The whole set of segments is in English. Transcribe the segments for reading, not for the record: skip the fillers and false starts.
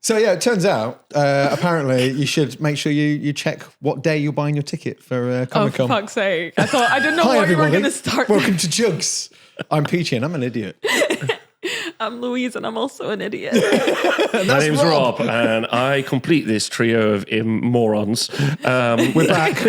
So yeah, it turns out apparently you should make sure you check what day you're buying your ticket for Comic-Con. Oh, for fuck's sake. I didn't know Hi, what everybody. you were going to start. Welcome to Juggz. I'm Peachy and I'm an idiot. I'm Louise and I'm also an idiot. My name's Rob, and I complete this trio of morons. We're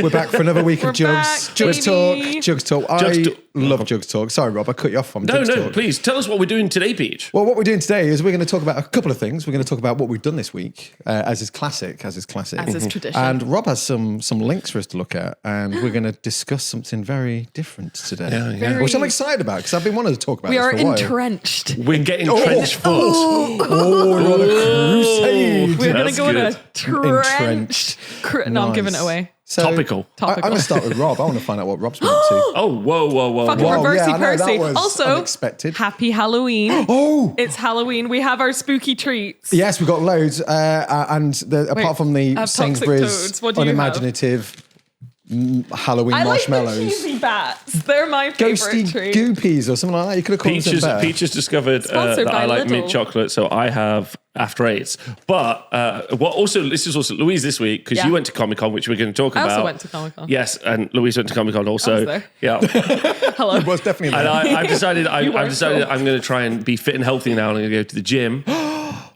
back for another week of Juggz. Juggz Talk. I love Juggz Talk. Sorry, Rob, I cut you off on Juggz Talk. Please tell us what we're doing today, Peach. Well, what we're doing today is we're going to talk about a couple of things. We're going to talk about what we've done this week, as is classic. As is tradition. And Rob has some links for us to look at, and we're going to discuss something very different today, which I'm excited about because I've been wanting to talk about. We this are for a while. entrenched. We're getting trench foot. We're on a crusade. We're going to go good. in a trenched. No, I'm giving it away. So, Topical. I'm going to start with Rob. I want to find out what Rob's been up to. Oh, whoa. Fucking reversey Percy. That was also, unexpected. Happy Halloween. Oh! It's Halloween. We have our spooky treats. Yes, we've got loads. Apart from the Toxic Sainsbury's Toads, what do you unimaginative Halloween I marshmallows. like the cheesy bats. They're my favorite Ghosty treat. goopies or something like that. You could have called them better. Peach has discovered Sponsored that by I like Lidl. mint chocolate, so I have After Eights. But this is also Louise this week, because Yeah. you went to Comic-Con, which we're going to talk I about. also went to Comic-Con. Yes, and Louise went to Comic-Con also. I was there. Yeah. Hello. It was definitely And there. I've decided I'm though. going to try and be fit and healthy now, and I'm going to go to the gym.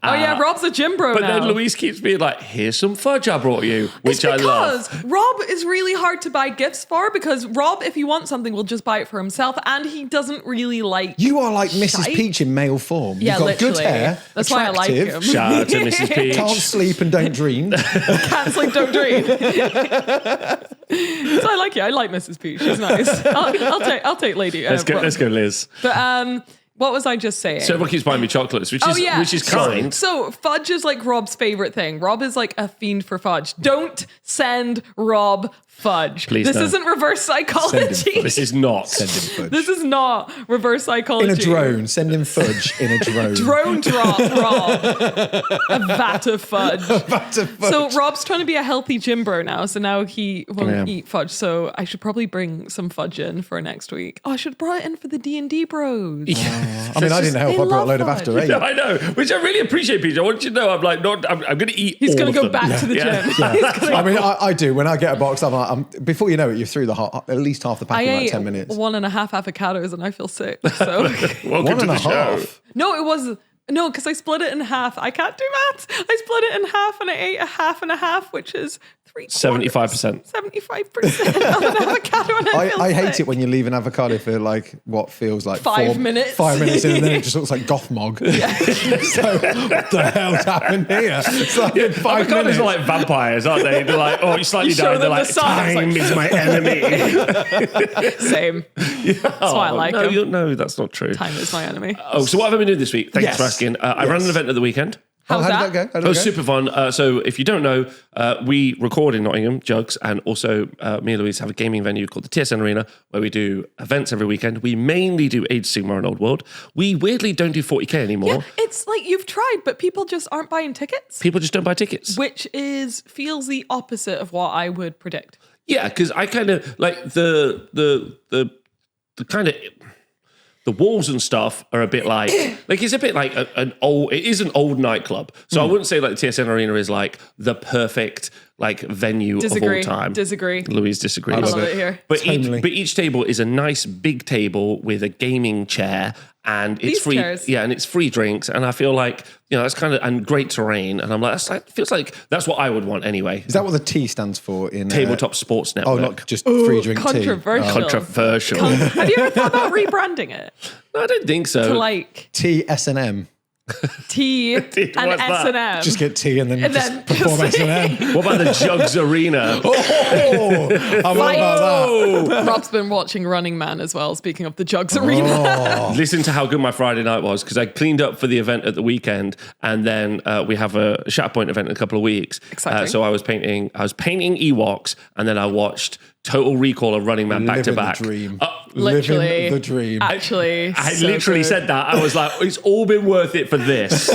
Oh yeah, Rob's a gym bro But now. then Louise keeps being like, here's some fudge I brought you, which I love. Because Rob is really hard to buy gifts for, because Rob, if he wants something, will just buy it for himself, and he doesn't really like. You are like Mrs. shite. Peach in male form. Yeah, You've got literally. good hair. That's why I like attractive, him. Shout out to Mrs. Peach. Can't sleep and don't dream. Can't sleep, don't dream. So I like you. I like Mrs. Peach. She's nice. I'll take Lady. Let's go, Liz. But what was I just saying? So everyone keeps buying me chocolates, which is kind. So fudge is like Rob's favorite thing. Rob is like a fiend for fudge. Don't send Rob fudge. Please this don't. isn't reverse psychology. This is not. Send him fudge. This is not reverse psychology. In a drone. Send him fudge in a drone. Drone drop, Rob. A vat of fudge. That's a fudge. So Rob's trying to be a healthy gym bro now, so now he won't eat fudge. So I should probably bring some fudge in for next week. Oh, I should have brought it in for the D&D bros. I mean, I didn't help. They I brought a love load of fudge. After Eight. Yeah, I know, which I really appreciate, Peter. I want you to know, I'm going to eat. He's going to go all of them. back to the Yeah. gym. I mean, I do. When I get a box, I'm like, before you know it, you're through at least half the pack I in like ate 10 minutes. 1.5 avocados and I feel sick. So Welcome to the show. no, because I split it in half. I can't do maths. I split it in half and I ate a half and a half, which is 75%. 75% of an avocado, and I hate it when you leave an avocado for like what feels like 5 minutes. 5 minutes in, and then it just looks like Gothmog. So what the hell's happened here? It's like in 5 Avocados minutes. are like vampires, aren't they? They're like, oh, you slightly You show died. They're them the like, signs, time like- is my enemy. Same. That's why I like him. No, that's not true. Time is my enemy. Oh, so what have I been doing this week? Thanks Yes. for asking. I ran an event at the weekend. How How's did that? that go? How did It was that go? super fun. So if you don't know, we record in Nottingham, Juggz, and also me and Louise have a gaming venue called the TSN Arena where we do events every weekend. We mainly do Age of Sigmar and Old World. We weirdly don't do 40k anymore. Yeah, it's like you've tried, but people just aren't buying tickets, People just don't buy tickets. which feels the opposite of what I would predict. Yeah, because I kind of like the kind of the walls and stuff are a bit like it's a bit like an old. It is an old nightclub, so I wouldn't say like the TSN Arena is like the perfect like venue Disagree. of all time. Disagree. Louise disagrees. I love it here. But Totally. each table is a nice big table with a gaming chair, and it's These free. chairs. Yeah, and it's free drinks, and I feel like that's kind of and great terrain, and I'm like feels like that's what I would want anyway. Is that what the T stands for in Tabletop Sports Network. Oh, not just free drink tea. Controversial. Controversial. Have you ever thought about rebranding it No, I don't think so. to like TSNM. T and What's that? S&M? Just get tea and then And just then perform S&M. What about the Juggz Arena? Oh, I'm all about that. Rob's been watching Running Man as well. Speaking of the Juggz Arena, Oh. Listen to how good my Friday night was, because I cleaned up for the event at the weekend, and then we have a Shatterpoint event in a couple of weeks. Exciting. So I was painting Ewoks, and then I watched Total Recall of Running Man back to Living the back. dream. Literally. Living the dream. Actually. I literally said that. I was like, it's all been worth it for this.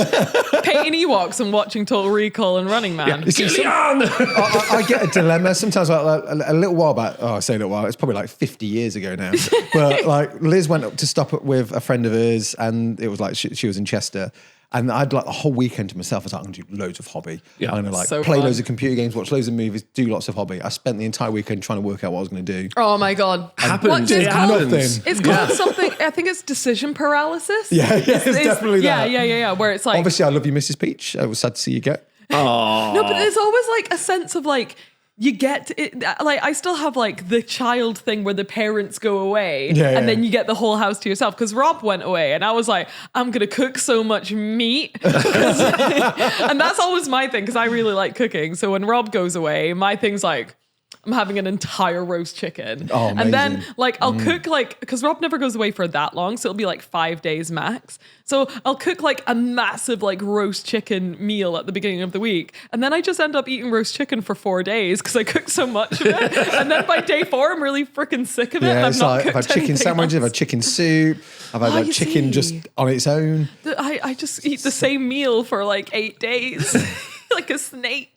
Painting Ewoks and watching Total Recall and Running Man. I get a dilemma sometimes. Like a little while back. Oh, I say a little while. It's probably like 50 years ago now. But like Liz went up to stop up with a friend of hers, and it was like she was in Chester. And I'd like the whole weekend to myself. I was like, I'm going to do loads of hobby. Yeah. I'm going to like play loads of computer games, watch loads of movies, do lots of hobby. I spent the entire weekend trying to work out what I was going to do. Oh my God. Happens. It's called something, I think it's decision paralysis. Yeah, it's definitely that. Yeah. Where it's like. Obviously, I love you, Mrs. Peach. I was sad to see you go. Oh. No, but there's always like a sense of like, you get it, like I still have like the child thing where the parents go away and then you get the whole house to yourself, because Rob went away and I was like, I'm gonna cook so much meat. And that's always my thing, because I really like cooking. So when Rob goes away, my thing's like, I'm having an entire roast chicken. Oh, amazing. And then like I'll cook like, because Rob never goes away for that long, so it'll be like 5 days max. So I'll cook like a massive like roast chicken meal at the beginning of the week. And then I just end up eating roast chicken for 4 days because I cooked so much of it. And then by day 4, I'm really freaking sick of it. Yeah, I've not I've had chicken sandwiches, I've had chicken soup, I've had like chicken just on its own. I just eat the same meal for like 8 days. Like a snake,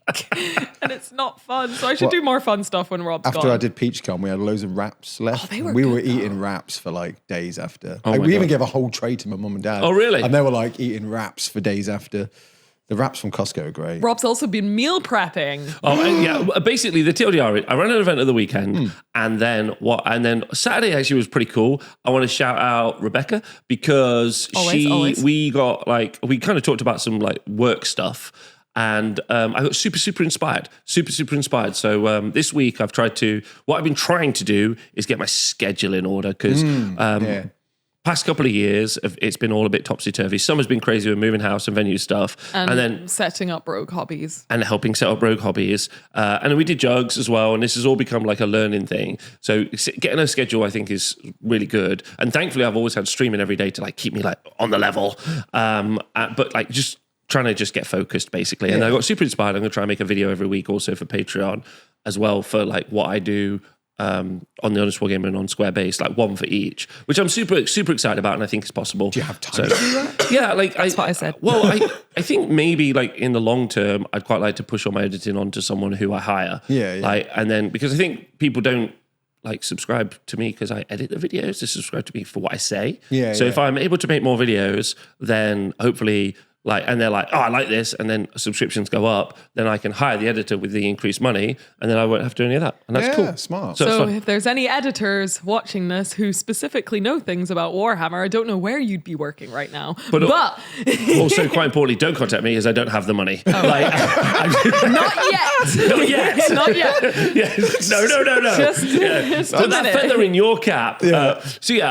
and it's not fun. So I should do more fun stuff when Rob's gone. After I did PeachCon, we had loads of wraps left. Oh, we were eating wraps for like days after. Oh we even gave a whole tray to my mum and dad. Oh, really? And they were like eating wraps for days after. The wraps from Costco are great. Rob's also been meal prepping. Oh, and yeah. Basically, the TLDR, I ran an event at the weekend, and then Saturday actually was pretty cool. I want to shout out Rebecca because we kind of talked about some like work stuff. And I got super inspired. So this week what I've been trying to do is get my schedule in order, because past couple of years, it's been all a bit topsy-turvy. Summer's been crazy with moving house and venue stuff. And then setting up rogue hobbies. And helping set up rogue hobbies. And then we did Juggz as well. And this has all become like a learning thing. So getting a schedule, I think, is really good. And thankfully, I've always had streaming every day to like keep me like on the level. But like just trying to just get focused, basically. And I got super inspired. I'm going to try and make a video every week also for Patreon as well, for like what I do on the Honest Wargamer and on Squarebase, like one for each, which I'm super excited about, and I think it's possible. Do you have time to do that? Yeah, like that's what I said. Well, I think maybe like in the long term, I'd quite like to push all my editing onto someone who I hire. Yeah. Like, and then because I think people don't like subscribe to me because I edit the videos, they subscribe to me for what I say. Yeah. So if I'm able to make more videos, then hopefully, and they're like, oh, I like this, and then subscriptions go up, then I can hire the editor with the increased money, and then I won't have to do any of that. And that's cool. Smart. So if there's any editors watching this who specifically know things about Warhammer, I don't know where you'd be working right now. But also, quite importantly, don't contact me as I don't have the money. Not yet. Not yet. Not yet. Yes. No. Just Put that feather in your cap. Yeah.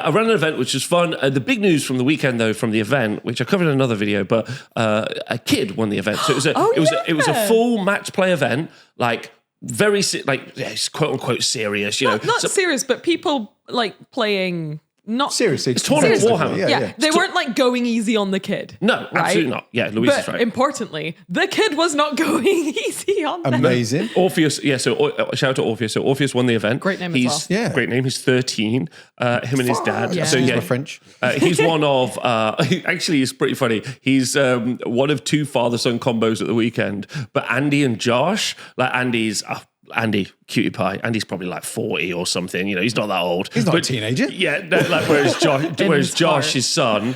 I ran an event, which was fun. The big news from the weekend, though, from the event, which I covered in another video, but a kid won the event. So it was a full match play event, like very it's quote unquote serious. Not serious, but people like playing. Not seriously, it's tournament Warhammer. Yeah. They weren't like going easy on the kid. No, right? Absolutely not. Yeah, Louise is right. Importantly, the kid was not going easy on them. Amazing. Orpheus, so shout out to Orpheus. So Orpheus won the event. Great name as well. Yeah. Great name. He's 13. Him and his dad. Yeah. So my French. He's one of, actually it's pretty funny. He's one of 2 father-son combos at the weekend. But Andy and Josh, like Andy, cutie pie. Andy's probably like 40 or something. He's not that old. He's not a teenager. Yeah, whereas Josh, his son,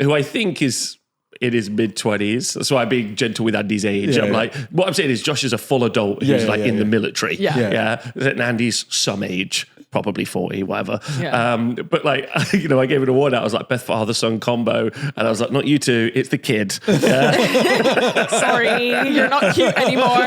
who I think is in his mid-20s. That's why I'm being gentle with Andy's age. I'm like, what I'm saying is Josh is a full adult who's in the military. Yeah. And Andy's some age. Probably 40, whatever. Yeah. But like, I gave an award out. I was like, best father-son combo. And I was like, not you two, it's the kid. Sorry, you're not cute anymore.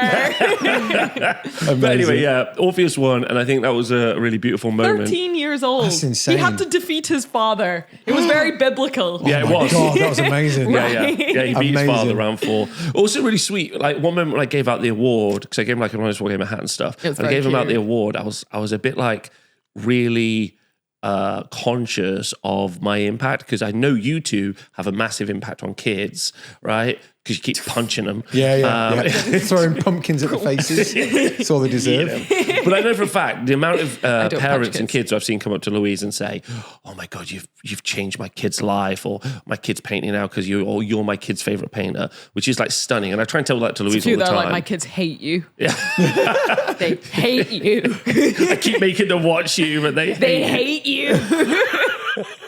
But anyway, Orpheus won. And I think that was a really beautiful moment. 13 years old. That's insane. He had to defeat his father. It was very biblical. Yeah, it was. God, that was amazing. Yeah, he beat his father round 4. Also really sweet. Like one moment when I gave out the award, because I gave him like an Honest Wargamer hat and stuff. And I gave him out the award. I was a bit like, really conscious of my impact, because I know you two have a massive impact on kids, right? Because you keep punching them. Throwing pumpkins at the faces. That's all they deserve. But I know for a fact the amount of don't punch parents and kids. kids I've seen come up to Louise and say, "Oh my God, you've changed my kid's life," or "My kid's painting now because you're my kid's favorite painter," which is like stunning. And I try and tell that to Louise all the They're time. like, my kids hate you. Yeah. They hate you. I keep making them watch you, but they hate you.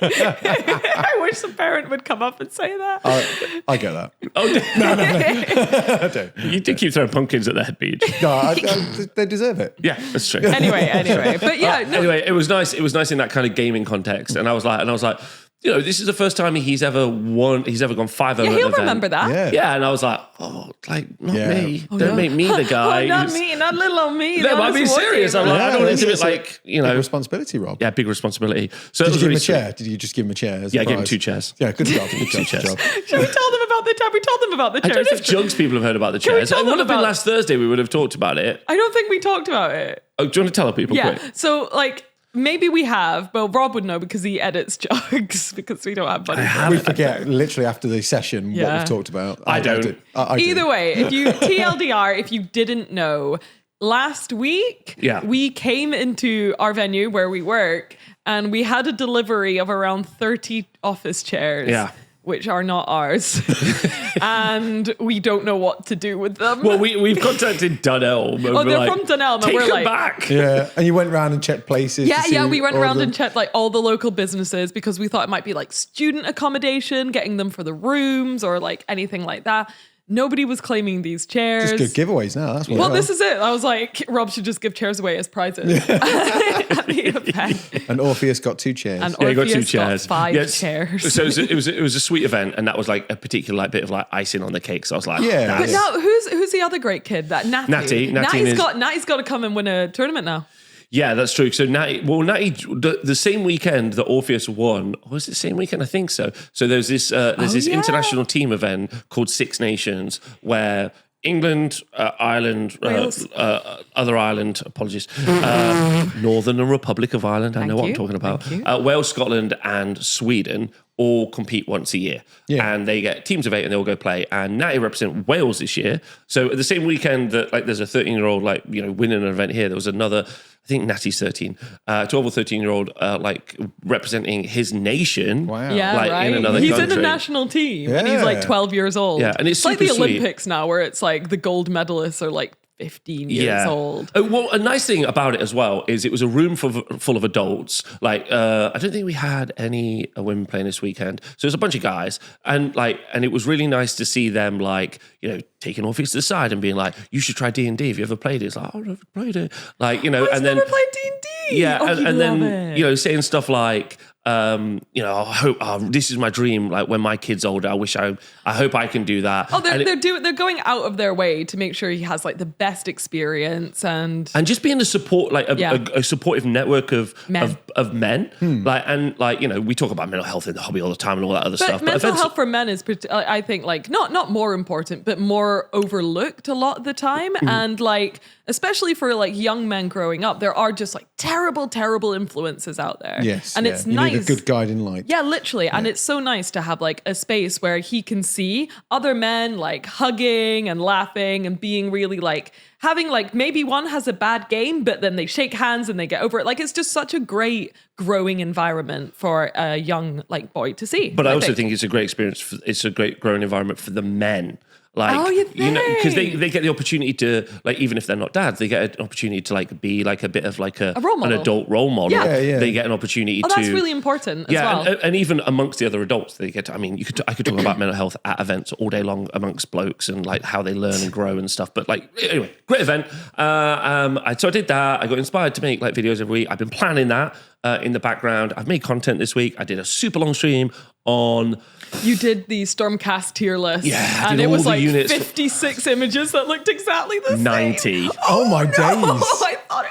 I wish some parent would come up and say that. I get that. Oh, No, I don't. you did keep throwing pumpkins at their head, Peach. No, they deserve it. Yeah, that's true. Anyway, but yeah, no, Anyway, it was nice. It was nice in that kind of gaming context, and I was like, you know, this is the first time he's ever won. He's ever gone 5-0. yeah, at an he'll event. remember that. Yeah. Yeah, and I was like, oh, like not Yeah. me. Don't make me the guy. Oh, not who's- me, not little old me. No, but I'm being serious. I'm like, I don't want to do it it's a like, you big know, responsibility, Rob. yeah, big responsibility. So it Did was you give him really a sweet. chair? Did you just give him a chair? As a Yeah, I gave him prize? 2 chairs. Yeah, good job. Good job. Good chairs. job. Should we tell them about the time? We told them about the I don't chairs. know if Juggz people have heard about the we chairs. tell It them would have been about- last Thursday. We would have talked about it. I don't think we talked about it. Oh, do you want to tell people Yeah. quick? So like maybe we have, but Rob would know because he edits Juggz because we don't have money. We forget literally after the session what Yeah. we've talked about. I don't. do. I do. Either way, if you TLDR, if you didn't know, last week Yeah. we came into our venue where we work and we had a delivery of around 30 office chairs. Yeah. Which are not ours. And we don't know what to do with them. Well, we've contacted Dunelm. Oh, they're from Dunelm, and Take we're them like- back. Yeah, and you went round and checked places. to see we went all around the- and checked like all the local businesses because we thought it might be like student accommodation, getting them for the rooms or like anything like that. Nobody was claiming these chairs. Just good giveaways now. That's what. Well, they are. this is it. I was like, Rob should just give chairs away as prizes at the event. And Orpheus got 2 chairs. And Yeah, you got 2 Orpheus got chairs. 5 Yes. chairs. So it was a sweet event, and that was like a particular like bit of like icing on the cake. So I was like, Yeah. that's- But no, who's the other great kid? That Natty. Natty is- Natty's got to come and win a tournament now. yeah, that's true. So Natty, the same weekend that Orpheus won, or was it the same weekend? I think so. So there's this yeah. international team event called Six Nations where England, Ireland, Wales. other Ireland, apologies, Northern Republic of Ireland, I know what I'm you, talking about, thank you. Wales, Scotland, and Sweden all compete once a year. Yeah. And they get teams of 8 and they all go play. And Natty represent Wales this year. So at the same weekend that like there's a 13-year-old like, you know, winning an event here, there was another, I think Natty's 13, 12 or 13-year-old like representing his nation. Wow. Yeah, Like, right. in another He's in country. a national team and he's Yeah. like 12 years old. Yeah, and it's like the super sweet. Olympics now where it's like the gold medalists are like 15 years old. Well, a nice thing about it as well is it was a room full of adults. Like, I don't think we had any women playing this weekend. So it was a bunch of guys. And it was really nice to see them like, you know, taking Orpheus to the side and being like, you should try D&D. Have you ever played it? It's like, oh, I've never played it. Like, you know, He's and then... never played D&D. Yeah, Oh, and then, love it. you know, saying stuff like, you know, I hope this is my dream. Like when my kid's older, I hope I can do that. Oh, And it- they're going out of their way to make sure he has like the best experience and just being a support, like Yeah. a supportive network of Men. men, like you know, we talk about mental health in the hobby all the time and all that other but stuff. mental events- health for men is I think like not more important but more overlooked a lot of the time and like especially for like young men growing up there are just like terrible influences out there. Yes. And yeah. it's you nice. need a good guiding light. Yeah, literally. And it's so nice to have like a space where he can see other men like hugging and laughing and being really like having like maybe one has a bad game, but then they shake hands and they get over it. Like it's just such a great growing environment for a young like boy to see. But I also think it's a great experience. It's a great growing environment for the men. Like, Oh, you know, because think? they get the opportunity to, like, even if they're not dads, they get an opportunity to, like, be like a bit of like a role an model. adult role model. Yeah. Yeah. They get an opportunity Oh, to. that's really important as Yeah, well. and even amongst the other adults, they get to, I mean, I could talk about mental health at events all day long amongst blokes and like how they learn and grow and stuff. But like, anyway, great event. So I did that. I got inspired to make like videos every week. I've been planning that in the background. I've made content this week. I did a super long stream on. You did the Stormcast tier list. Yeah, I and did it all was the like units. 56 images that looked exactly the same. 90. Oh my days. I thought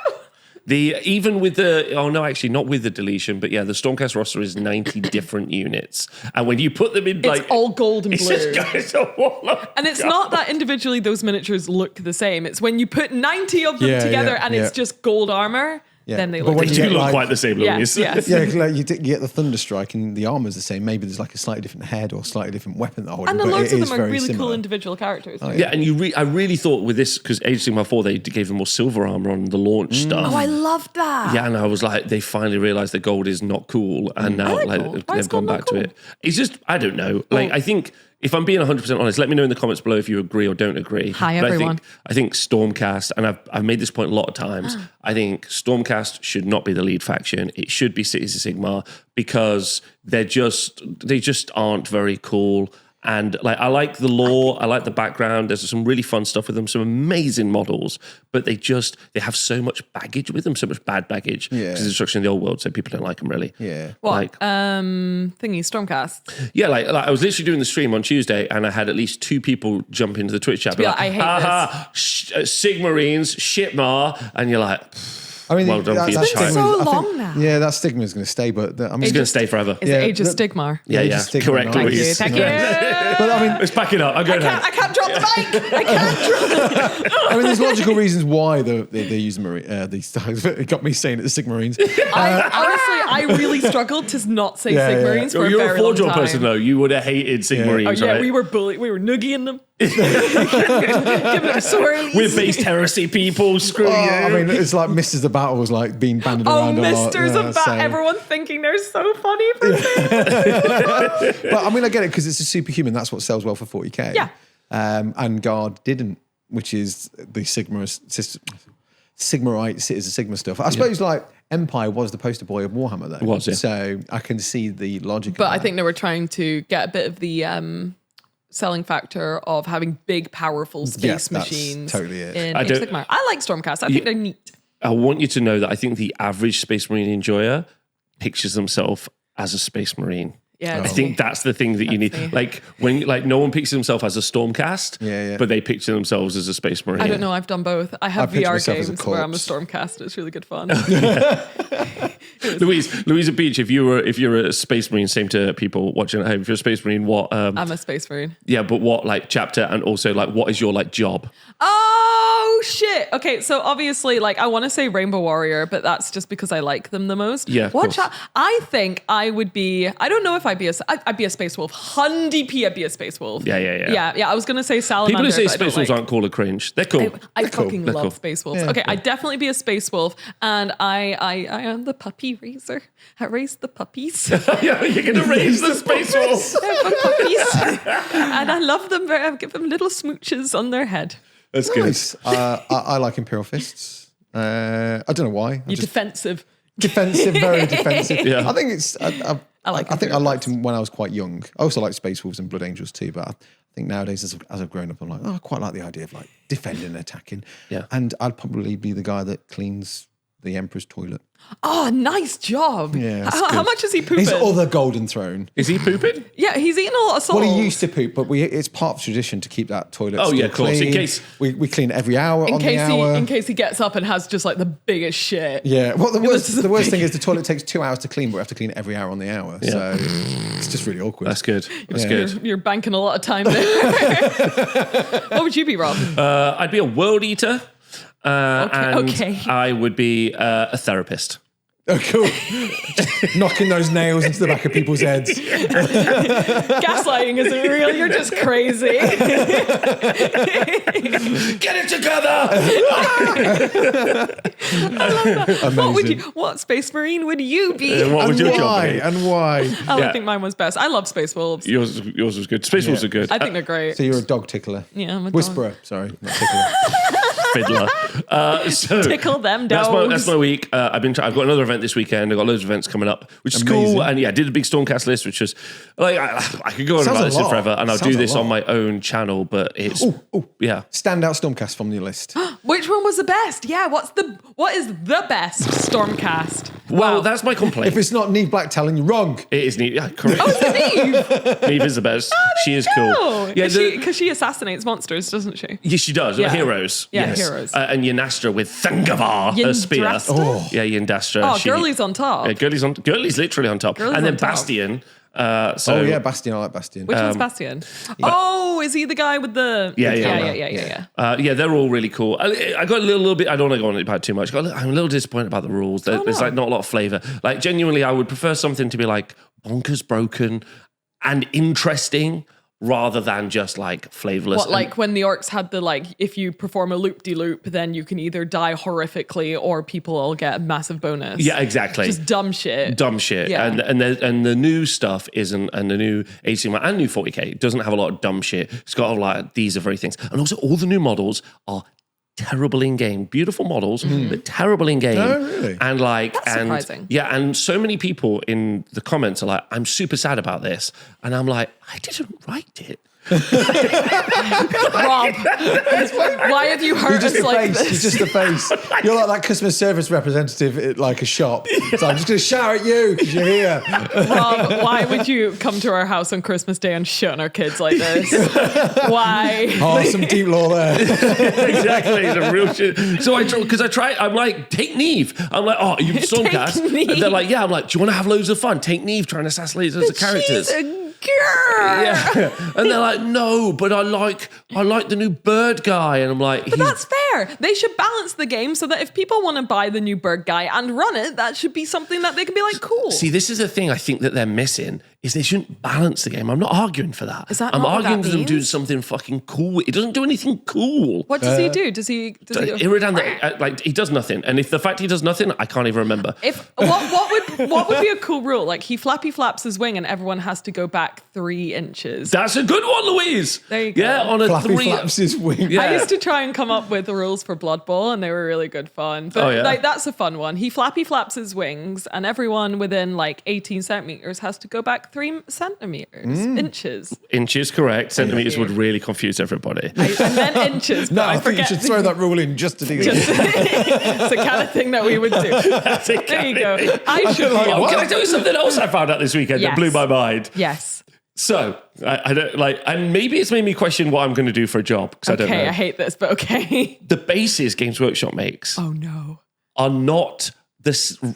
it Even with actually not with the deletion, but yeah, the Stormcast roster is 90 different units, and when you put them in, like it's all gold and it's blue. just goes a wall of And it's gold. not that individually those miniatures look the same. It's when you put 90 of them Yeah, together yeah, and yeah. it's just gold armor. then they But look when They you do get, look like- quite the same, Yes, Louise. yes. Yeah, like you get the Thunderstrike and the armor's the same. Maybe there's like a slightly different head or slightly different weapon they're holding. And but loads it of is them are very really cool similar. individual characters. Yeah, and I really thought with this, because Age of Sigmar 4, they gave them more silver armor on the launch stuff. Oh, I loved that. Yeah, and I was like, they finally realized that gold is not cool, and now like gold. Why is they've gone gold not back to cool? it. It's just, I don't know. Like, I think if I'm being 100% honest, let me know in the comments below if you agree or don't agree. Hi, But everyone. I think Stormcast, and I've made this point a lot of times. I think Stormcast should not be the lead faction. It should be Cities of Sigmar, because they just aren't very cool. And like, I like the lore, I like the background. There's some really fun stuff with them, some amazing models, but they have so much baggage with them, so much bad baggage. Yeah. Because it's destruction in the old world, so people don't like them really. Yeah. What? Like, Thingy, Stormcast. yeah, like I was literally doing the stream on Tuesday, and I had at least 2 people jump into the Twitch chat. be like, I hate Sigmarines, Shitmar, and you're like, I mean, well done for your It's been child. so I think- long now. Yeah, that stigma is going to stay, but I mean, It's going to stay forever. It's Yeah, Age of the- Stigmar. Yeah, Age yeah, of Stigma, correct, nice. Louise. Thank you. but I mean, Let's back it up. I'm going I can't drop the mic. I can't drop I mean, there's logical reasons why they use these styles. It got me saying it, the Sigmarines. Honestly, I really struggled to not say Yeah, yeah. Sigmarines for a You're very a long Forgeworld time. person, though. You would have hated Sigmarines, Oh, yeah, right? we were nugging them. Giving them swirlies. We're based heresy people. Screw Oh, you. I mean, it's like Misters of Battle was like being banded Oh, around a lot. Misters Yeah, of Bat. so- Everyone thinking they're so funny for saying But I mean, I get it because it's a superhuman. That's what sells well for 40k. Yeah. And Guard didn't, which is the Sigmarite Cities of Sigma stuff. I suppose like Empire was the poster boy of Warhammer, though. It was, yeah. So I can see the logic. But of I that. think they were trying to get a bit of the selling factor of having big, powerful space that's machines totally it. in I Age of don't- Sigmar. I like Stormcast. I think they're neat. I want you to know that I think the average Space Marine enjoyer pictures themselves as a Space Marine. Yeah, I think that's the thing that you need. me. Like when, like no one pictures himself as a Stormcast, Yeah. but they picture themselves as a Space Marine. I don't know. I've done both. I have picture VR myself as a games where I'm a corpse. Stormcast. It's really good fun. Louise and Peach, if you're a Space Marine, same to people watching at home. If you're a Space Marine, what? I'm a Space Marine. Yeah, but what like chapter, and also like what is your like job? Oh shit! Okay, so obviously, like, I want to say Rainbow Warrior, but that's just because I like them the most. Yeah, of What? course. I think I would be. I don't know if I'd be a Space Wolf. 100p, I'd be a Space Wolf. Yeah. I was gonna say Salamander. People who say but I don't Space Wolves like- aren't cool or cringe. They're cool. I They're cool. fucking They're love cool. Space Wolves. Yeah, Okay, cool. I'd definitely be a Space Wolf, and I am the puppy raiser. I raise the puppies. Yeah, you're gonna raise the Space Wolf. They're good puppies, and I love them. I give them little smooches on their head. That's good. Nice. I like Imperial Fists. I don't know why. You're defensive. Defensive, very defensive. Yeah. I think it's. I like think I Imperial liked him when I was quite young. I also like Space Wolves and Blood Angels too, but I think nowadays, as I've grown up, I'm like, I quite like the idea of like defending and attacking. Yeah. And I'd probably be the guy that cleans the Emperor's toilet. Oh, nice job. Yeah, that's How good. much is he pooping? His other golden throne. Is he pooping? Yeah, he's eating a lot of salt. Well, he used to poop, but it's part of tradition to keep that toilet. Oh, still yeah, of course. In clean. case- we clean every hour in on case the hour. in case he gets up and has just like the biggest shit. Yeah. Well, the this is a worst big- thing is the toilet takes 2 hours to clean, but we have to clean it every hour on the hour. So it's just really awkward. That's good. That's Yeah. good. You're banking a lot of time there. What would you be, Rob? I'd be a world eater. And okay. I would be a therapist. Oh, cool. Knocking those nails into the back of people's heads. Gaslighting isn't real. You're just crazy. Get it together! Amazing. What Space Marine would you be? What would And your job why? be? And why? I Yeah. think mine was best. I love Space Wolves. Yours was good. Space Wolves are good. I think they're great. So you're a dog tickler. Yeah, I'm a dog. Whisperer. Sorry, not tickler. Fiddler. So Tickle them that's dogs. my week. I've got another event this weekend. I've got loads of events coming up, which is Amazing. cool. And yeah, I did a big Stormcast list, which was like I could go on Sounds about a this lot. forever, and I'll Sounds do a this lot. on my own channel. But it's yeah. Standout Stormcast from your list. Which one was the best? Yeah, what is the best Stormcast? Well, Wow. that's my complaint. If it's not Neve Black telling you wrong. It is Neve. Yeah, correct. Oh, it's Neve. Neve is the best. She is cool. Yeah, because she assassinates monsters, doesn't she? yeah, she does. Yeah. Heroes. Yeah, yes. heroes. And Yinastra with Thangavar, her spear. Yndrasta? Yeah, Yindastra. Oh, Girly's on top. Yeah, Girly's literally on top. Girly's and then on top. Bastion, Bastian. I like Bastian. Which one's Bastian? Oh, is he the guy with the... Yeah, they're all really cool. I got a little bit, I don't want to go on about it too much. I'm a little disappointed about the rules. There's like not a lot of flavor. Like genuinely, I would prefer something to be like bonkers broken and interesting rather than just like flavorless. What, like when the orcs had the like, if you perform a loop-de-loop, then you can either die horrifically or people will get a massive bonus. Yeah, exactly. Just dumb shit. Yeah. And the new stuff isn't, and the new HDMI and new 40K doesn't have a lot of dumb shit. It's got like, these are very things. And also all the new models are terrible in game. Beautiful models, but terrible in game. Oh, really? And like, That's surprising. Yeah, and so many people in the comments are like, I'm super sad about this. And I'm like, I didn't write it. Rob, why have you hurt us like this? You're just a face. You're like that customer service representative at like a shop. So I'm just going to shout at you because you're here. Rob, why would you come to our house on Christmas Day and shit on our kids like this? Why? Oh, some deep law there. Exactly, the real shit. So I'm like, take Neve. I'm like, oh, you Stormcast? And they're like, yeah. I'm like, do you want to have loads of fun? Take Neve trying to assassinate those characters. She's a girl. Yeah. And they're like, no, but I like the new bird guy. And I'm like, but that's fair. They should balance the game so that if people want to buy the new bird guy and run it, that should be something that they can be like, cool. See, this is the thing I think that they're missing is they shouldn't balance the game. I'm not arguing for that. Is that I'm not what arguing that for them means? doing something fucking cool. It doesn't do anything cool. What does he do? Does he Iridan, like he does nothing. And if the fact he does nothing, I can't even remember. If what would be a cool rule? Like he flappy flaps his wing and everyone has to go back 3 inches. That's a good one, Louise. There you go. Yeah, on a Flappy 3. flaps his wing. Yeah. I used to try and come up with the rules for Blood Bowl and they were really good fun. But like that's a fun one. He flappy flaps his wings and everyone within like 18 centimeters has to go back 3 centimeters. Inches. Inches, correct. Centimeters would really confuse everybody. I meant inches, but No, I I think you forget. should throw that rule in just to do that. It's the kind of thing that we would do. There you go. I should be. Oh, can I tell you something else I found out this weekend that blew my mind? Yes. So, I don't like, and maybe it's made me question what I'm going to do for a job because I don't know. Okay, I hate this, but okay. The bases Games Workshop makes Oh no. are not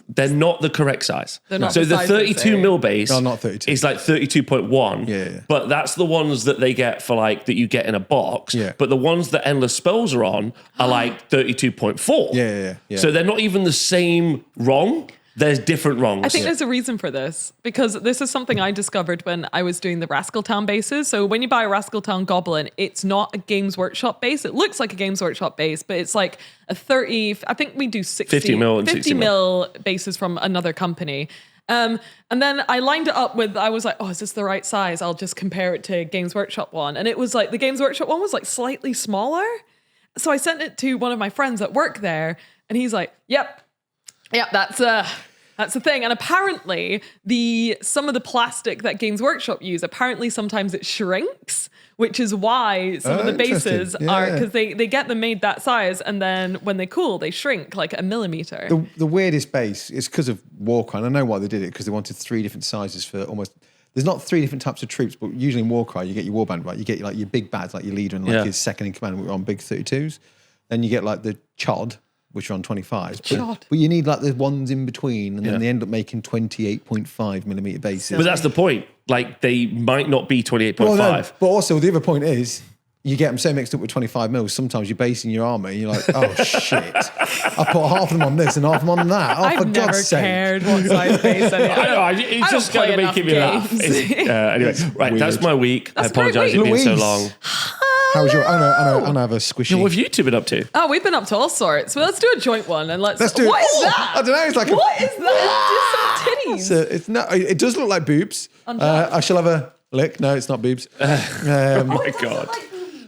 they're not the correct size. They're not so the the size they 32 say. mil base No, not 32. is like 32.1. Yeah. But that's the ones that they get for like that you get in a box. Yeah. But the ones that Endless Spells are on are like 32.4. Yeah. So they're not even the same wrong. There's different wrongs. I think there's a reason for this because this is something I discovered when I was doing the Rascaltown bases. So when you buy a Rascaltown Goblin, it's not a Games Workshop base. It looks like a Games Workshop base, but it's like a 30, I think we do 60, 50 mil and 50 60 mil bases from another company. And then I lined it up with, I was like, oh, is this the right size? I'll just compare it to Games Workshop one. And it was like, the Games Workshop one was like slightly smaller. So I sent it to one of my friends at work there and he's like, yep, that's the thing. And apparently some of the plastic that Games Workshop use, apparently sometimes it shrinks, which is why some of the bases are, because they get them made that size and then when they cool, they shrink like a millimeter. The weirdest base is because of Warcry. And I know why they did it, because they wanted 3 different sizes for almost... There's not 3 different types of troops, but usually in Warcry, you get your warband, right? You get like your big bads, like your leader and like his second in command, which are on big 32s. Then you get like the Chod, which are on 25s. But you need like the ones in between, and then they end up making 28.5 millimeter bases. But that's the point. Like, they might not be 28.5. Well, no, but also the other point is, you get them so mixed up with 25 mils, sometimes you're basing your armour and you're like, oh shit, I put half of them on this and half of them on that. Oh, for I've never God's sake. cared what size base I I know, it's just kind of making me laugh. Anyway, right, weird. that's my week. I That's a great apologise week. it's been so Louise. long. How was your... I know I have a squishy... What have you two been up to? Oh, we've been up to all sorts. Well, let's do a joint one and let's do it. What is Oh, that? I don't know. It's like What is that? Just some titties. it's not. It does look like boobs. I shall have a lick. No, it's not boobs. Oh my God.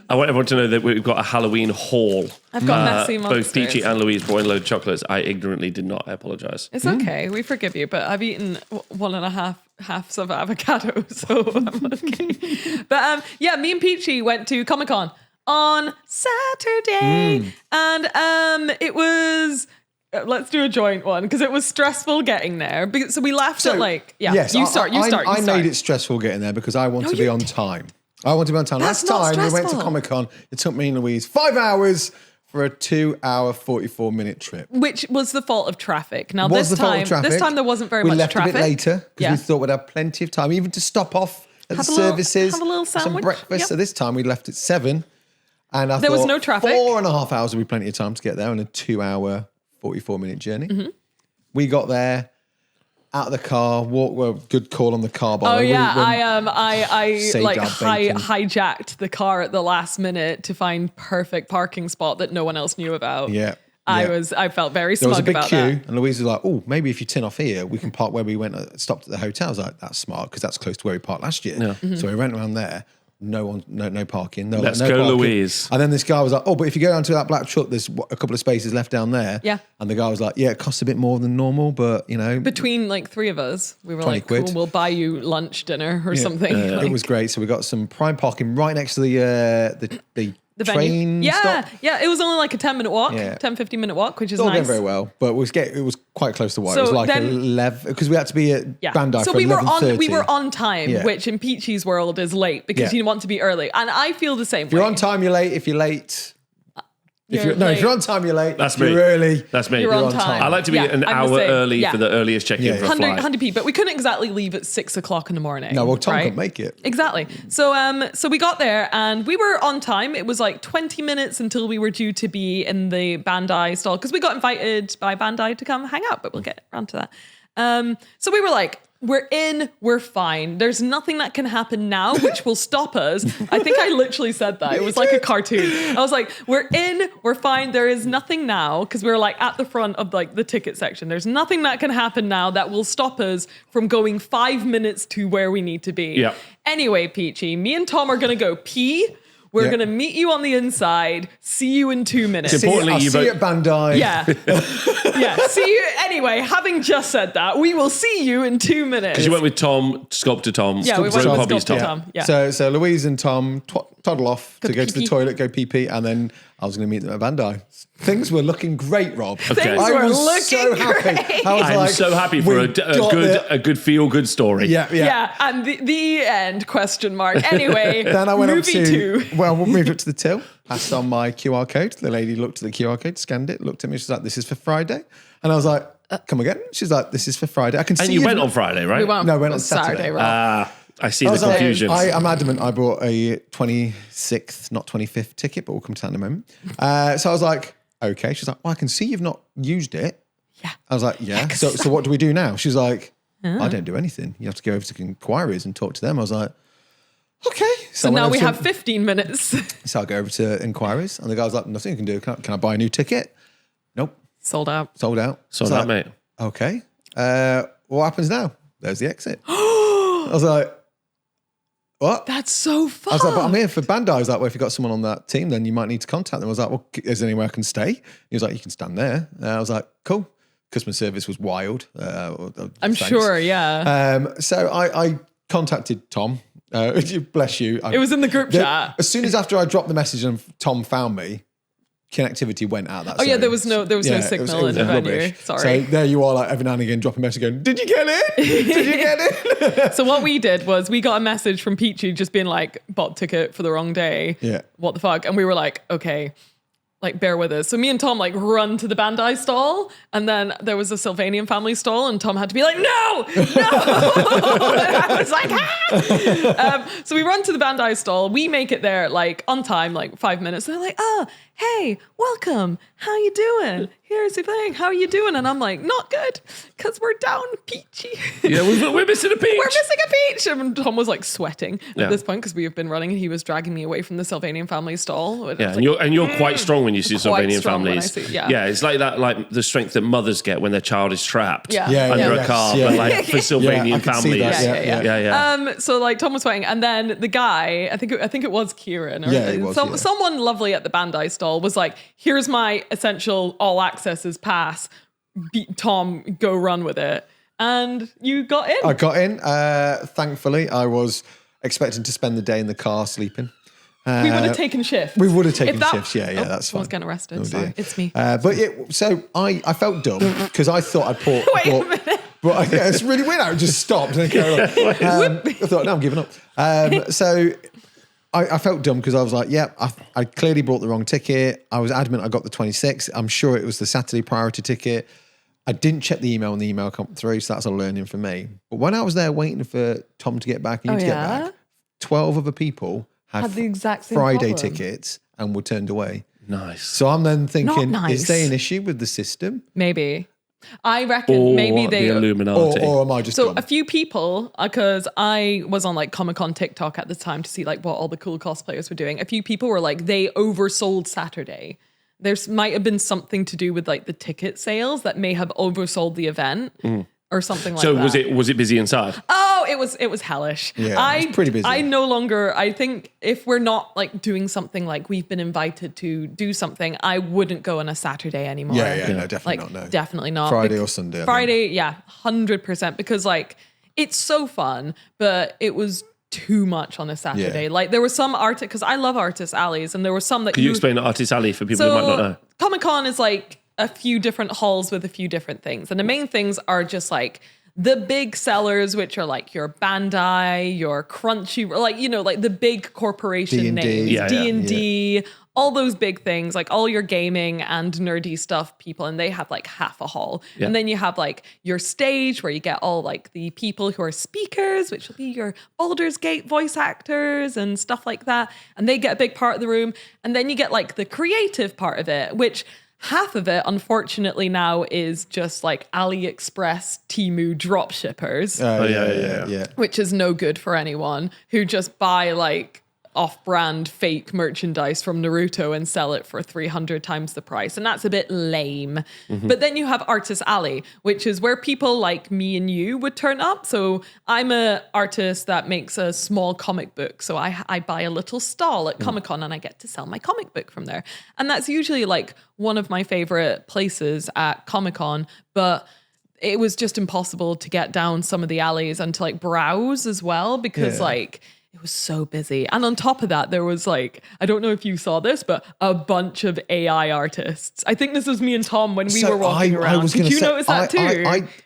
I want everyone to know that we've got a Halloween haul. I've got messy monsters. Both Peachy and Louise brought in loads of chocolates. I ignorantly did not. I apologise. It's okay. We forgive you, but I've eaten 1.5 halves of avocado, so I'm okay. But me and Peachy went to Comic-Con on Saturday, and it was... Let's do a joint one because it was stressful getting there. So we left at like... Yeah, yes, you start. I made it stressful getting there because I want to be on time. I want to be on time. That's Last not time we went to stressful. Comic-Con, it took me and Louise 5 hours for a 2-hour, 44-minute trip. Which was the fault of traffic. Now, Was this the fault of traffic. time there wasn't very we much left traffic. a bit later because Yeah. we thought we'd have plenty of time, even to stop off at Have the a little- services, have a little some sandwich. breakfast. Yep. So this time we left at 7, and I There was thought no traffic. 4.5 hours would be plenty of time to get there on a 2-hour, 44-minute journey. Mm-hmm. We got there. Out of the car, good call on the car. By Oh the way. yeah, I saved like our bacon. hijacked the car at the last minute to find perfect parking spot that no one else knew about. Yeah. I felt very There was a smug big about queue, that. and Louise was like, "Oh, maybe if you turn off here, we can park where we went. Stopped at the hotel." I was like, "That's smart because that's close to where we parked last year." Yeah. Mm-hmm. So we went around there. No parking. No, Let's no go, parking. Louise. And then this guy was like, "Oh, but if you go down to that black truck, there's a couple of spaces left down there." Yeah. And the guy was like, "Yeah, it costs a bit more than normal, but you know." Between like three of us, we were 20 like, quid. "Cool, we'll buy you lunch, dinner, or something." Like, it was great. So we got some prime parking right next to the venue. train Yeah, stop. yeah. It was only like a 10-minute walk, Yeah. 10-15-minute walk, which is All nice. going very well, but it was quite close to what So it was like then- 11 because we had to be at Bandai So for we were 11:30. on time, Yeah. which in Peachy's world is late because Yeah. you want to be early, and I feel the same. If you're on time, you're late. If you're late, if You're you're late. on time, you're late. That's if you're me. early. That's me. You're on time. I like to be Yeah, an I'm the hour same. early Yeah. for the earliest check-in Yeah, for a 100, flight. 100p, but we couldn't exactly leave at 6:00 in the morning. No, well, Tom right? couldn't make it. Exactly. So we got there and we were on time. It was like 20 minutes until we were due to be in the Bandai stall because we got invited by Bandai to come hang out, but we'll get around to that. So we were like, we're in, we're fine. There's nothing that can happen now which will stop us. I think I literally said that. It was like a cartoon. I was like, we're in, we're fine. There is nothing now because we were like at the front of like the ticket section. There's nothing that can happen now that will stop us from going 5 minutes to where we need to be. Yeah. Anyway, Peachy, me and Tom are going to go pee. We're Yeah. going to meet you on the inside. See you in 2 minutes. It's important. Importantly, I'll you see you at Bandai. Yeah. Yeah. See you. Anyway, having just said that, we will see you in 2 minutes. Because you went with Tom, Sculptor Tom, Yeah, we went Rope with Hobby's Sculptor Tom. Tom. Yeah. So Louise and Tom toddle off to go to the pee-pee. toilet, go pee, and then I was going to meet them at Bandai. Things were looking great, Rob. Things I were was so looking happy. great. I was I'm like, so happy for we got a good feel-good story. Yeah. Yeah, and the end, question mark. Anyway, Then I went up movie to, two. well, we moved up to the till, passed on my QR code. The lady looked at the QR code, scanned it, looked at me. She's like, "This is for Friday." And I was like, "Come again?" She's like, "This is for Friday." I can see And you you've went not- on Friday, right? We went, No, we went on Saturday. Rob. I see I the was like, confusion. I'm adamant I bought a 26th, not 25th ticket, but we'll come to that in a moment. So I was like, okay. She's like, well, I can see you've not used it. Yeah. I was like, yeah. So what do we do now? She's like, I don't do anything. You have to go over to inquiries and talk to them. I was like, okay. So I went now over we to- have 15 minutes. So I go over to inquiries, and the guy was like, nothing you can do. Can I buy a new ticket? Nope. Sold out. Sold out. Sold I was out, like, mate. Okay. What happens now? There's the exit. I was like, what? That's so fun. I was like, but I'm here for Bandai. I was like, well, if you've got someone on that team, then you might need to contact them. I was like, well, is there anywhere I can stay? He was like, you can stand there. I was like, cool. Customer service was wild. I'm thanks. sure, yeah. So I contacted Tom. Bless you. It was in the group chat. As soon as after I dropped the message and Tom found me, connectivity went out that Oh yeah, zone. there was no signal in the venue. rubbish. Sorry. So there you are, like every now and again, drop a message going, did you get it? Did you get it? So what we did was we got a message from Peachy just being like, bought ticket for the wrong day. Yeah. What the fuck? And we were like, okay, like bear with us. So me and Tom like run to the Bandai stall, and then there was a Sylvanian family stall, and Tom had to be like, no. And I was like, so we run to the Bandai stall. We make it there like on time, like 5 minutes. And they're like, oh, hey, welcome. How you doing? Here's the thing. How you doing? And I'm like, not good, because we're down Peachy. Yeah, we're missing a peach. We're missing a peach. And Tom was like sweating Yeah. at this point because we have been running, and he was dragging me away from the Sylvanian family stall. And I Yeah, was and like, you're quite strong when you see Quite Sylvanian strong when I families. see- yeah. It's like that, like the strength that mothers get when their child is trapped Yeah. Yeah, under yeah, a car. yes, But yeah. like for I Sylvanian can see families, that. yeah. So like Tom was sweating, and then the guy, I think it was Kieran, or Yeah, it was, yeah. someone lovely at the Bandai stall was like, "Here's my essential all accesses pass. Tom, go run with it." And you got in. I got in. Thankfully, I was expecting to spend the day in the car sleeping. We would have taken shifts. We would have taken If that- shifts. Yeah, Oh, that's fine. Someone's getting arrested. Oh, Sorry, dear. it's me. So I felt dumb because I thought I'd bought. Wait a minute. But yeah, it's really weird. It just stopped and then carried on. I thought, no, I'm giving up. So I felt dumb because I was like, I clearly bought the wrong ticket. I was adamant I got the 26th. I'm sure it was the Saturday priority ticket. I didn't check the email when the email come through, so that's a learning for me. But when I was there waiting for Tom to get back and you to get back, 12 other people had the exact same Friday problem. tickets and were turned away. Nice. So I'm then thinking, Not nice. is there an issue with the system? Maybe. I reckon Or maybe they... the Illuminati. Or am I just So dumb? a few people, because I was on like Comic-Con TikTok at the time to see like what all the cool cosplayers were doing. A few people were like, they oversold Saturday. There might have been something to do with like the ticket sales that may have oversold the event or something like So that. was it busy inside? Oh, it was hellish. Yeah, it was pretty busy. I no longer, I think if we're not like doing something like we've been invited to do something, I wouldn't go on a Saturday anymore. Yeah, no, definitely Like, not. No. definitely not. Friday or Sunday, I think. Friday, yeah, 100%. Because like, it's so fun, but it was too much on a Saturday. Yeah. Like there were some because I love artist alleys, and there were some that Could you explain Artist Alley for people who might not know? Comic-Con is like a few different halls with a few different things. And the main things are just like the big sellers, which are like your Bandai, your Crunchy, like, you know, like the big corporation D&D. names, Yeah, yeah. D&D, all those big things, like all your gaming and nerdy stuff people. And they have like half a hall. Yeah. And then you have like your stage where you get all like the people who are speakers, which will be your Baldur's Gate voice actors and stuff like that. And they get a big part of the room. And then you get like the creative part of it, which half of it, unfortunately, now is just like AliExpress, Temu drop shippers, Yeah. which is no good for anyone who just buy like off-brand fake merchandise from Naruto and sell it for 300 times the price. And that's a bit lame. But then you have Artist Alley, which is where people like me and you would turn up. So I'm an artist that makes a small comic book. So I buy a little stall at Comic-Con and I get to sell my comic book from there. And that's usually like one of my favorite places at Comic-Con. But it was just impossible to get down some of the alleys and to like browse as well because like it was so busy. And on top of that, there was like, I don't know if you saw this, but a bunch of AI artists. I think this was me and Tom when we were walking around. Did you notice that too?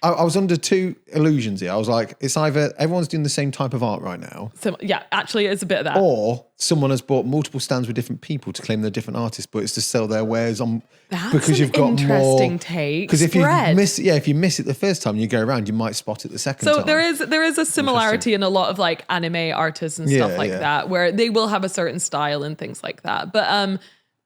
I was under two illusions here. I was like, it's either everyone's doing the same type of art right now, So, yeah, actually, it's a bit of that. or someone has bought multiple stands with different people to claim they're different artists, but it's to sell their wares on That's because an you've got interesting more. take. Because if you Spread. miss, if you miss it the first time, you go around, you might spot it the second So time. there is a similarity in a lot of like anime artists and stuff like that, where they will have a certain style and things like that. But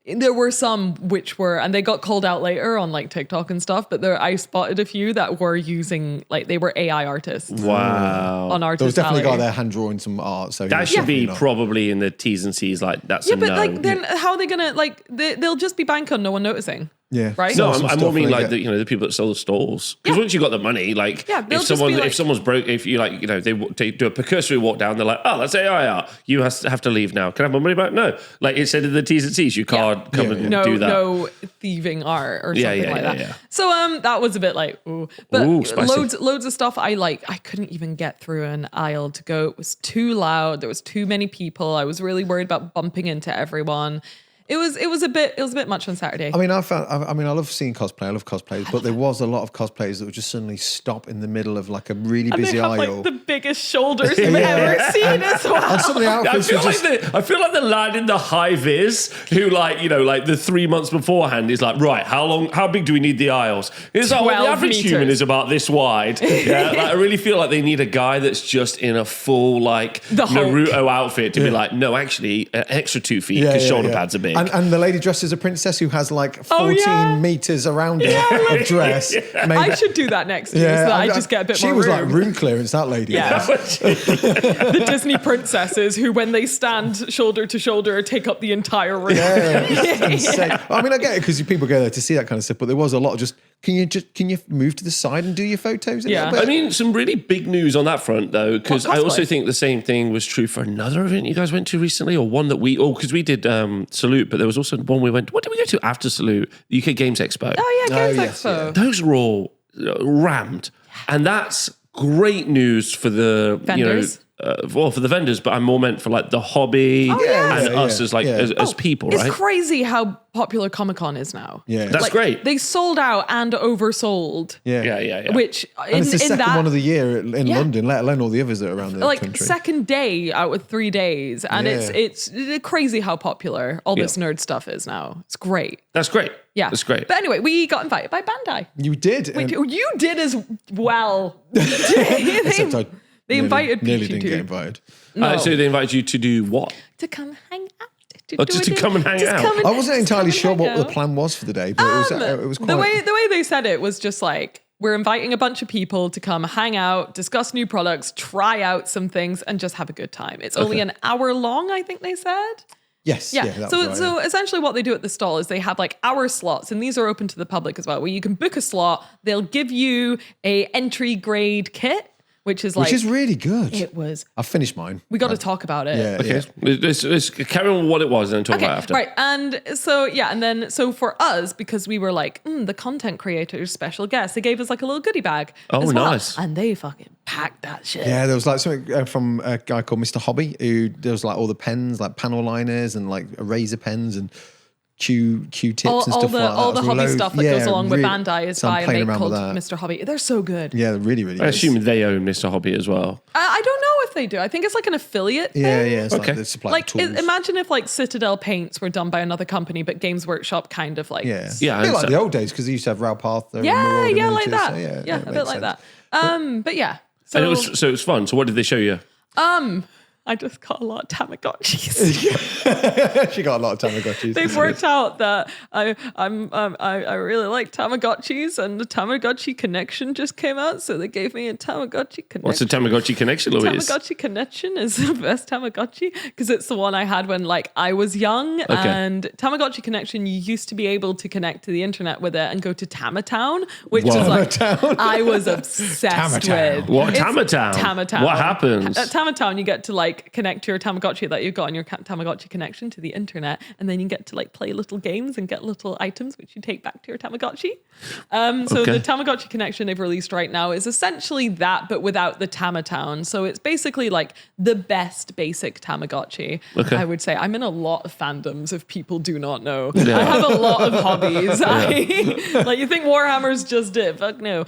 there were some which were, and they got called out later on like TikTok and stuff, but I spotted a few that were using, like they were AI artists. Wow. On There was Artist definitely a Alley. guy there hand drawing some art. So That should be not. probably in the T's and C's. Like that's Yeah, a but no. like then how are they gonna like they'll just be bank on no one noticing. Yeah. Right? No, Some I stuff more mean they like get- the people that sell the stalls. Because once you got the money, like Yeah, they'll if just be like- if someone's broke, if you like they do a precursory walk down, they're like, oh, that's AI art. You have to leave now. Can I have my money back? No. Like it said in the T's and C's, you can't come and do that. No thieving art or something like that. Yeah. So that was a bit like ooh. But Ooh, spicy. loads of stuff I couldn't even get through an aisle to go. It was too loud. There was too many people. I was really worried about bumping into everyone. It was a bit much on Saturday. I mean, I love seeing cosplay. I love cosplayers, but there was a lot of cosplayers that would just suddenly stop in the middle of like a really and busy they have aisle. like the biggest shoulders you've ever seen as well. And some of the outfits were just. I feel like the lad in the high vis who like the 3 months beforehand is like, right, how big do we need the aisles? It's like, well, the 12 average meters. human is about this wide. Yeah, like, I really feel like they need a guy that's just in a full like The Hulk. Naruto outfit to be like, no, actually, extra 2 feet because shoulder pads are big. And the lady dressed as a princess who has like 14 meters around her of dress. I should do that next year so that I just get a bit she more was room. like room clearance, that lady. Yeah. was. The Disney princesses who, when they stand shoulder to shoulder, take up the entire room. It's insane. I mean, I get it because people go there to see that kind of stuff, but there was a lot of just, can you move to the side and do your photos? Yeah. I mean, some really big news on that front, though, because What I also cosplay? think the same thing was true for another event you guys went to recently, or one that because we did Salute, but there was also one we went. What did we go to after Salute? UK Games Expo. Oh yeah, Games yes, Expo. Those were all rammed, and that's great news for the Vendors. for the vendors, but I'm more meant for like the hobby and us as as people, It's right? crazy how popular Comic-Con is now. Yeah. That's great. They sold out and oversold. Yeah. Which And it's the second one of the year in London, let alone all the others that are around the country. Second day out of 3 days, and it's crazy how popular all this nerd stuff is now. It's great. That's great. Yeah, That's great. But anyway, we got invited by Bandai. You did. You did as well. Except I They invited nearly Peachy didn't too. get invited. No. So they invited you to do what? To come hang out. Just to come and hang out. I wasn't entirely sure what the plan was for the day, but it was quite... The way they said it was just like, we're inviting a bunch of people to come hang out, discuss new products, try out some things, and just have a good time. It's only an hour long, I think they said. Yes. Yeah. That So was right, essentially what they do at the stall is they have like hour slots, and these are open to the public as well, where you can book a slot. They'll give you a entry grade kit, which is really good. It was. I finished mine. We got to talk about it. Yeah. Okay. Let's carry on with what it was and then talk about it after. Right. And so for us, because we were like, the content creators, special guests, they gave us like a little goodie bag. Oh, as well. nice. And they fucking packed that shit. Yeah, there was like something from a guy called Mr. Hobby who does like all the pens, like panel liners and like eraser pens and Q-tips and stuff like that. All the hobby stuff that goes along with Bandai is by a playing mate around called with that. Mr. Hobby. They're so good. Yeah, really, really I good. assume they own Mr. Hobby as well. I don't know if they do. I think it's like an affiliate thing. Yeah, it's Okay. like they supply the tools. Imagine if like Citadel paints were done by another company, but Games Workshop kind of like... Yeah, a bit like understand. the old days because they used to have Ralpath. Yeah, like that. So, yeah, a bit like that. But yeah. So, And it was fun. So what did they show you? I just got a lot of Tamagotchis. She got a lot of Tamagotchis. They've worked out that I really like Tamagotchis, and the Tamagotchi connection just came out, so they gave me a Tamagotchi connection. What's the Tamagotchi connection, Louise? Tamagotchi connection is the best Tamagotchi because it's the one I had when like I was young. Okay. And Tamagotchi connection, you used to be able to connect to the internet with it and go to Tamatown, which is like I was obsessed with. What? It's Tamatown? Tamatown. What happens? At Tamatown, you get to like connect your Tamagotchi that you've got on your Tamagotchi connection to the internet, and then you get to like play little games and get little items which you take back to your Tamagotchi. So the Tamagotchi connection they've released right now is essentially that, but without the Tamatown. So it's basically like the best basic Tamagotchi. Okay. I would say I'm in a lot of fandoms if people do not know. I have a lot of hobbies. Like you think Warhammer's just it? Fuck no.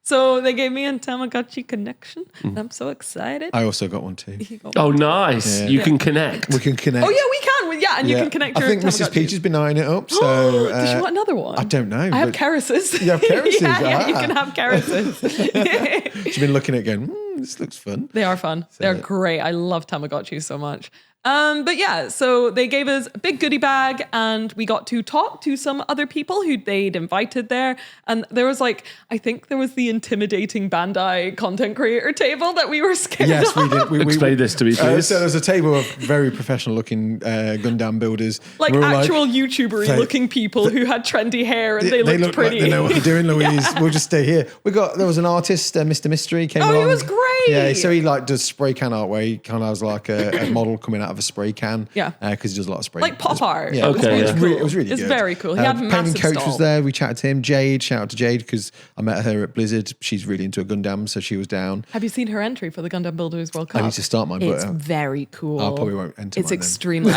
So they gave me a Tamagotchi connection, and I'm so excited. I also got one too. Oh, nice. Yeah. You can connect. We can connect. Oh yeah, we can. Yeah, and you can connect your I think Tamagotchi. Mrs. Peach has been eyeing it up. So Does she want another one? I don't know. I have but Kerases. You have Kerases? yeah, you Ah. can have Kerases. she's been looking at it going, this looks fun. They are fun. They're great. I love Tamagotchi so much. But yeah, so they gave us a big goodie bag and we got to talk to some other people who they'd invited there. And there was like, I think there was the intimidating Bandai content creator table that we were scared Yes, of. we did. Explain this to me, please. So there's a table of very professional looking Gundam builders. Like We're all actual YouTuber-y looking people who had trendy hair and they looked look pretty. Like they know what they're doing, Louise. We'll just stay here. There was an artist, Mr. Mystery, came along. Oh, he was great. Yeah, so he like does spray can art where he kind of has like a model coming out of a spray can. Yeah. Because he does a lot of spray. Like pop art. Yeah, Okay, it Cool. was really It's good. very cool. He had Painting massive Coach stall. was there. We chatted to him. Jade, shout out to Jade because I met her at Blizzard. She's really into a Gundam, so she was down. Have you seen her entry for the Gundam Builders World Cup? I need to start mine, but It's very cool. I probably won't enter It's mine then. extremely.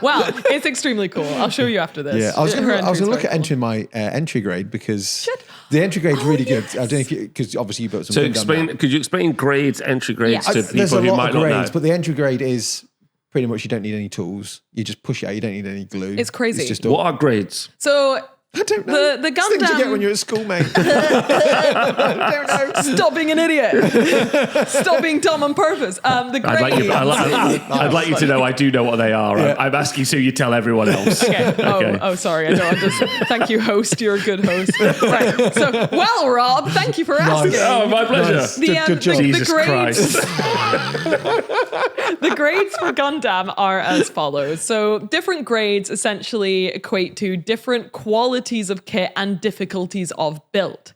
Well, it's extremely cool. I'll show you after this. Yeah, I was Her going to entry's look very at entering my entry grade because the entry grade's really good. I don't know if because obviously you built some. So Gundam could you explain grades, entry grades Yes. to There's people a who lot might of not grades, know? but the entry grade is pretty much you don't need any tools. You just push it out. You don't need any glue. It's crazy. It's just What are grades? So I don't know. The It's things you get Gundam- when you're at school, mate. I don't know. Stop being an idiot. Stop being dumb on purpose. The grades. I'd like you to know I do know what they are. Yeah. I'm asking so you tell everyone else. Okay. Okay. Oh, sorry. I don't understand. Thank you, host. You're a good host. Right. So, well, Rob, thank you for asking. Oh, my pleasure. Nice. The Good job. Jesus grades, Christ. the grades for Gundam are as follows. So different grades essentially equate to different qualities of kit and difficulties of build.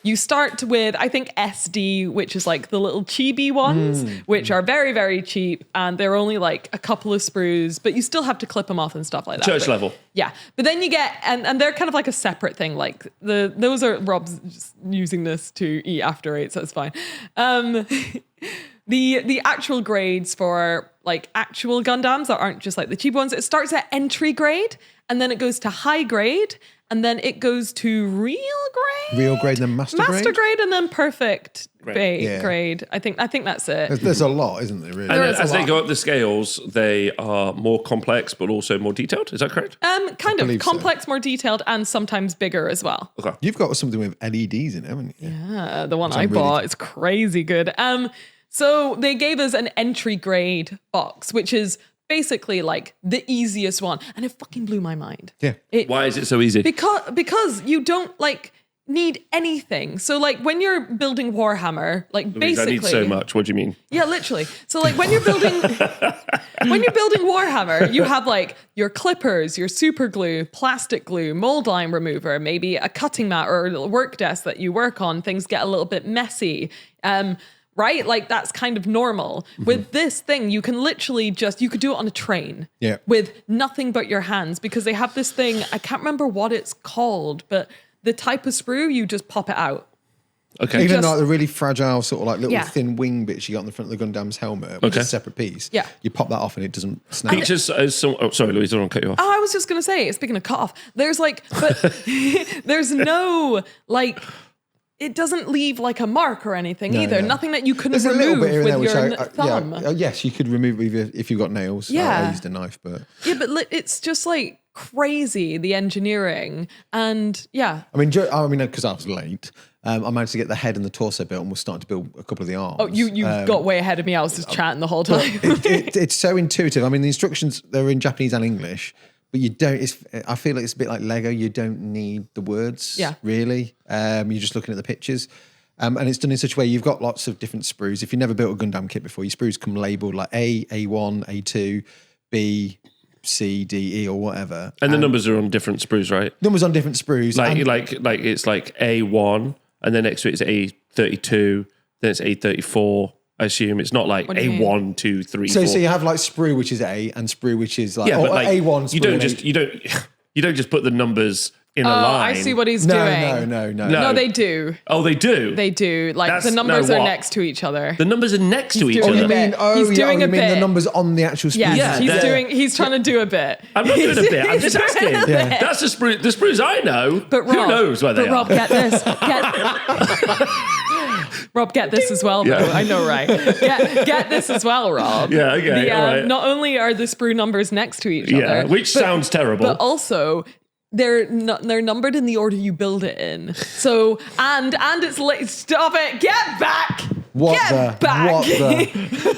you start with, I think, SD, which is like the little chibi ones, which are very, very cheap. And they're only like a couple of sprues, but you still have to clip them off and stuff like that. Church level. Yeah. But then you get, and they're kind of like a separate thing. Like those are, Rob's just using this to eat after 8, so it's fine. The actual grades for like actual Gundams that aren't just like the cheap ones, it starts at entry grade and then it goes to high grade and then it goes to real grade. Real grade and then master grade? Master grade and then perfect Grade. grade. I think that's it. There's a lot, isn't there, really? And is a as they lot. go up the scales, they are more complex, but also more detailed. Is that correct? Kind of believe so. complex, more detailed, and sometimes bigger as well. Okay. You've got something with LEDs in it, haven't you? The one I bought is crazy good. So they gave us an entry grade box, which is basically like the easiest one, and it fucking blew my mind. Yeah. Why is it so easy? Because you don't like need anything. So like when you're building Warhammer, like Louise, basically I need so much. What do you mean? Yeah, literally. So like when you're building Warhammer, you have like your clippers, your super glue, plastic glue, mold line remover, maybe a cutting mat or a little work desk that you work on. Things get a little bit messy. Right? Like that's kind of normal. With this thing, you can literally you could do it on a train with nothing but your hands because they have this thing, I can't remember what it's called, but the type of sprue, you just pop it out. Okay. Even like the really fragile sort of like little Yeah. thin wing bits you got on the front of the Gundam's helmet, which is a separate piece. Yeah. You pop that off and it doesn't snap. Peaches, sorry, Louise, I don't want to cut you off. Oh, I was just going to say, speaking of cut off, there's like, but there's no like, it doesn't leave like a mark or anything either. no. Nothing that you couldn't There's a little remove bit here and with there, your which thumb. yes, you could remove it if you've got nails. Yeah. I used a knife, but Yeah, but it's just like crazy, the engineering. And yeah. I mean, because I was late, I managed to get the head and the torso built, and we're starting to build a couple of the arms. Oh, you got way ahead of me. I was just chatting the whole time. It's so intuitive. I mean, the instructions, they're in Japanese and English, but you don't, I feel like it's a bit like Lego. You don't need the words, really. You're just looking at the pictures. And it's done in such a way, you've got lots of different sprues. If you've never built a Gundam kit before, your sprues come labelled like A, A1, A2, B, C, D, E, or whatever. And the numbers are on different sprues, right? Numbers on different sprues. Like and it's like A1, and then next to it is A32, then it's A34. I assume it's not like do you mean? A1, 2, 3, so 4. you have like sprue, which is A, and sprue, which is like, but like A1 sprue. you don't and just you don't just put the numbers in a Oh, line. I see what he's No, doing. no. No, they do. Oh, they do. They do. Like That's- the numbers no, are what? next to each other. The numbers are next to each doing other. a bit. He's doing you a mean bit. the numbers on the actual sprue? Yes, Yeah, he's trying to do a bit. I'm not doing a bit. I'm just He's doing asking. a bit. That's the sprues I know. But Rob, who knows where they but Rob, are? get this. Rob, get this as well, though. Yeah. I know, right? Get this as well, Rob. Yeah, okay, all right. Not only are the sprue numbers next to each Yeah, other, which sounds terrible. but also they're numbered in the order you build it in. So and it's like, stop it, get back. Get back.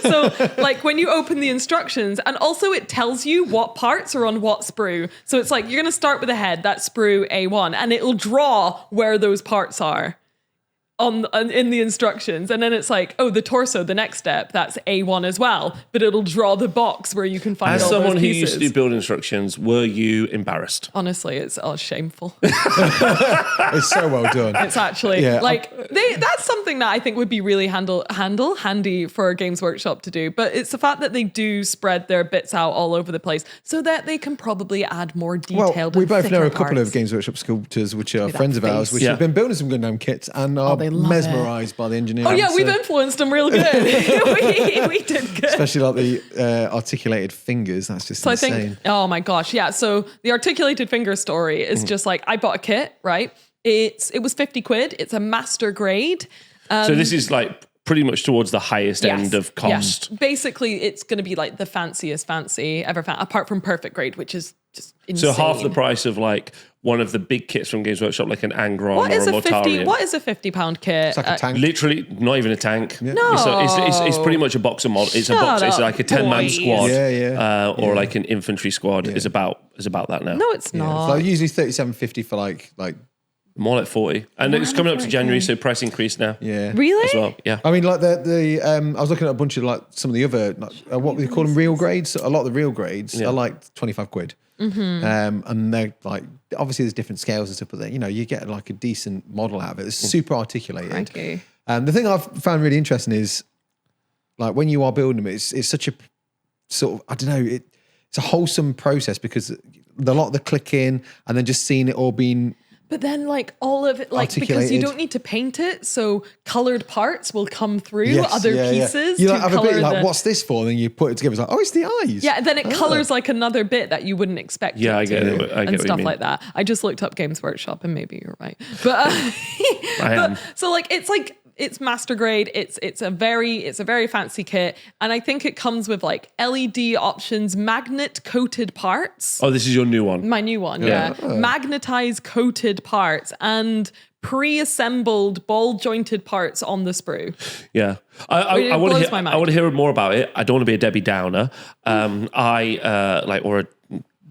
So like when you open the instructions, and also it tells you what parts are on what sprue. So it's like you're going to start with a head, that's sprue A1, and it'll draw where those parts are in the instructions. And then it's like, oh, the torso, the next step, that's A1 as well. But it'll draw the box where you can find As all someone those who pieces. used to do build instructions, were you embarrassed? Honestly, it's shameful. It's so well done. It's actually that's something that I think would be really handy for Games Workshop to do. But it's the fact that they do spread their bits out all over the place so that they can probably add more detailed. We both know a thicker couple of parts. Games Workshop sculptors, which are Look at friends that of ours, face. which Yeah. have been building some Gundam kits and are they love mesmerised by the engineering. Oh yeah, we've So- influenced them real good. we did good. especially like the articulated fingers. That's just So insane. I think, oh my gosh, yeah. So the articulated finger story is just like, I bought a kit, right? It was 50 quid. It's a master grade. So this is like pretty much towards the highest end of cost. Yeah. Basically, it's going to be like the fanciest fancy ever found, apart from perfect grade, which is just insane. So half the price of like one of the big kits from Games Workshop, like an Angron What or is a a 50? Mortarian. What is a £50 kit? It's like a tank. Literally, not even a tank. No. It's pretty much a box of mod. It's a Shut box. It's up, like a 10-man boys. squad, Yeah. or like an infantry squad. Is about that now. No, it's Yeah, not. it's like usually $37.50 for like More like 40, and it's coming up to January, so price increase now. yeah. Really? As well, yeah. I mean, like I was looking at a bunch of like some of the other what we call them real grades. A lot of the real grades are like 25 quid. and they're like, obviously there's different scales and stuff, but you get like a decent model out of it. It's super articulated. Okay. The thing I've found really interesting is like when you are building them, it's such a sort of, I don't know, it's a wholesome process because a lot of the clicking and then just seeing it all being. But then like all of it, like because you don't need to paint it, so colored parts will come through other pieces. You to like have a color bit like, what's this for? And then you put it together, it's like, oh, it's the eyes. Yeah, and then it colors like another bit that you wouldn't expect. Yeah, I get it. I get and what stuff you mean. like that. I just looked up Games Workshop, and maybe you're right. But, so like it's master grade. It's a very fancy kit, and I think it comes with like LED options, magnet coated parts. Oh, this is your new one. My new one, yeah. Magnetized coated parts and pre-assembled ball jointed parts on the sprue. Yeah. I want blows to my mind. I want to hear more about it. I don't want to be a Debbie Downer. Or a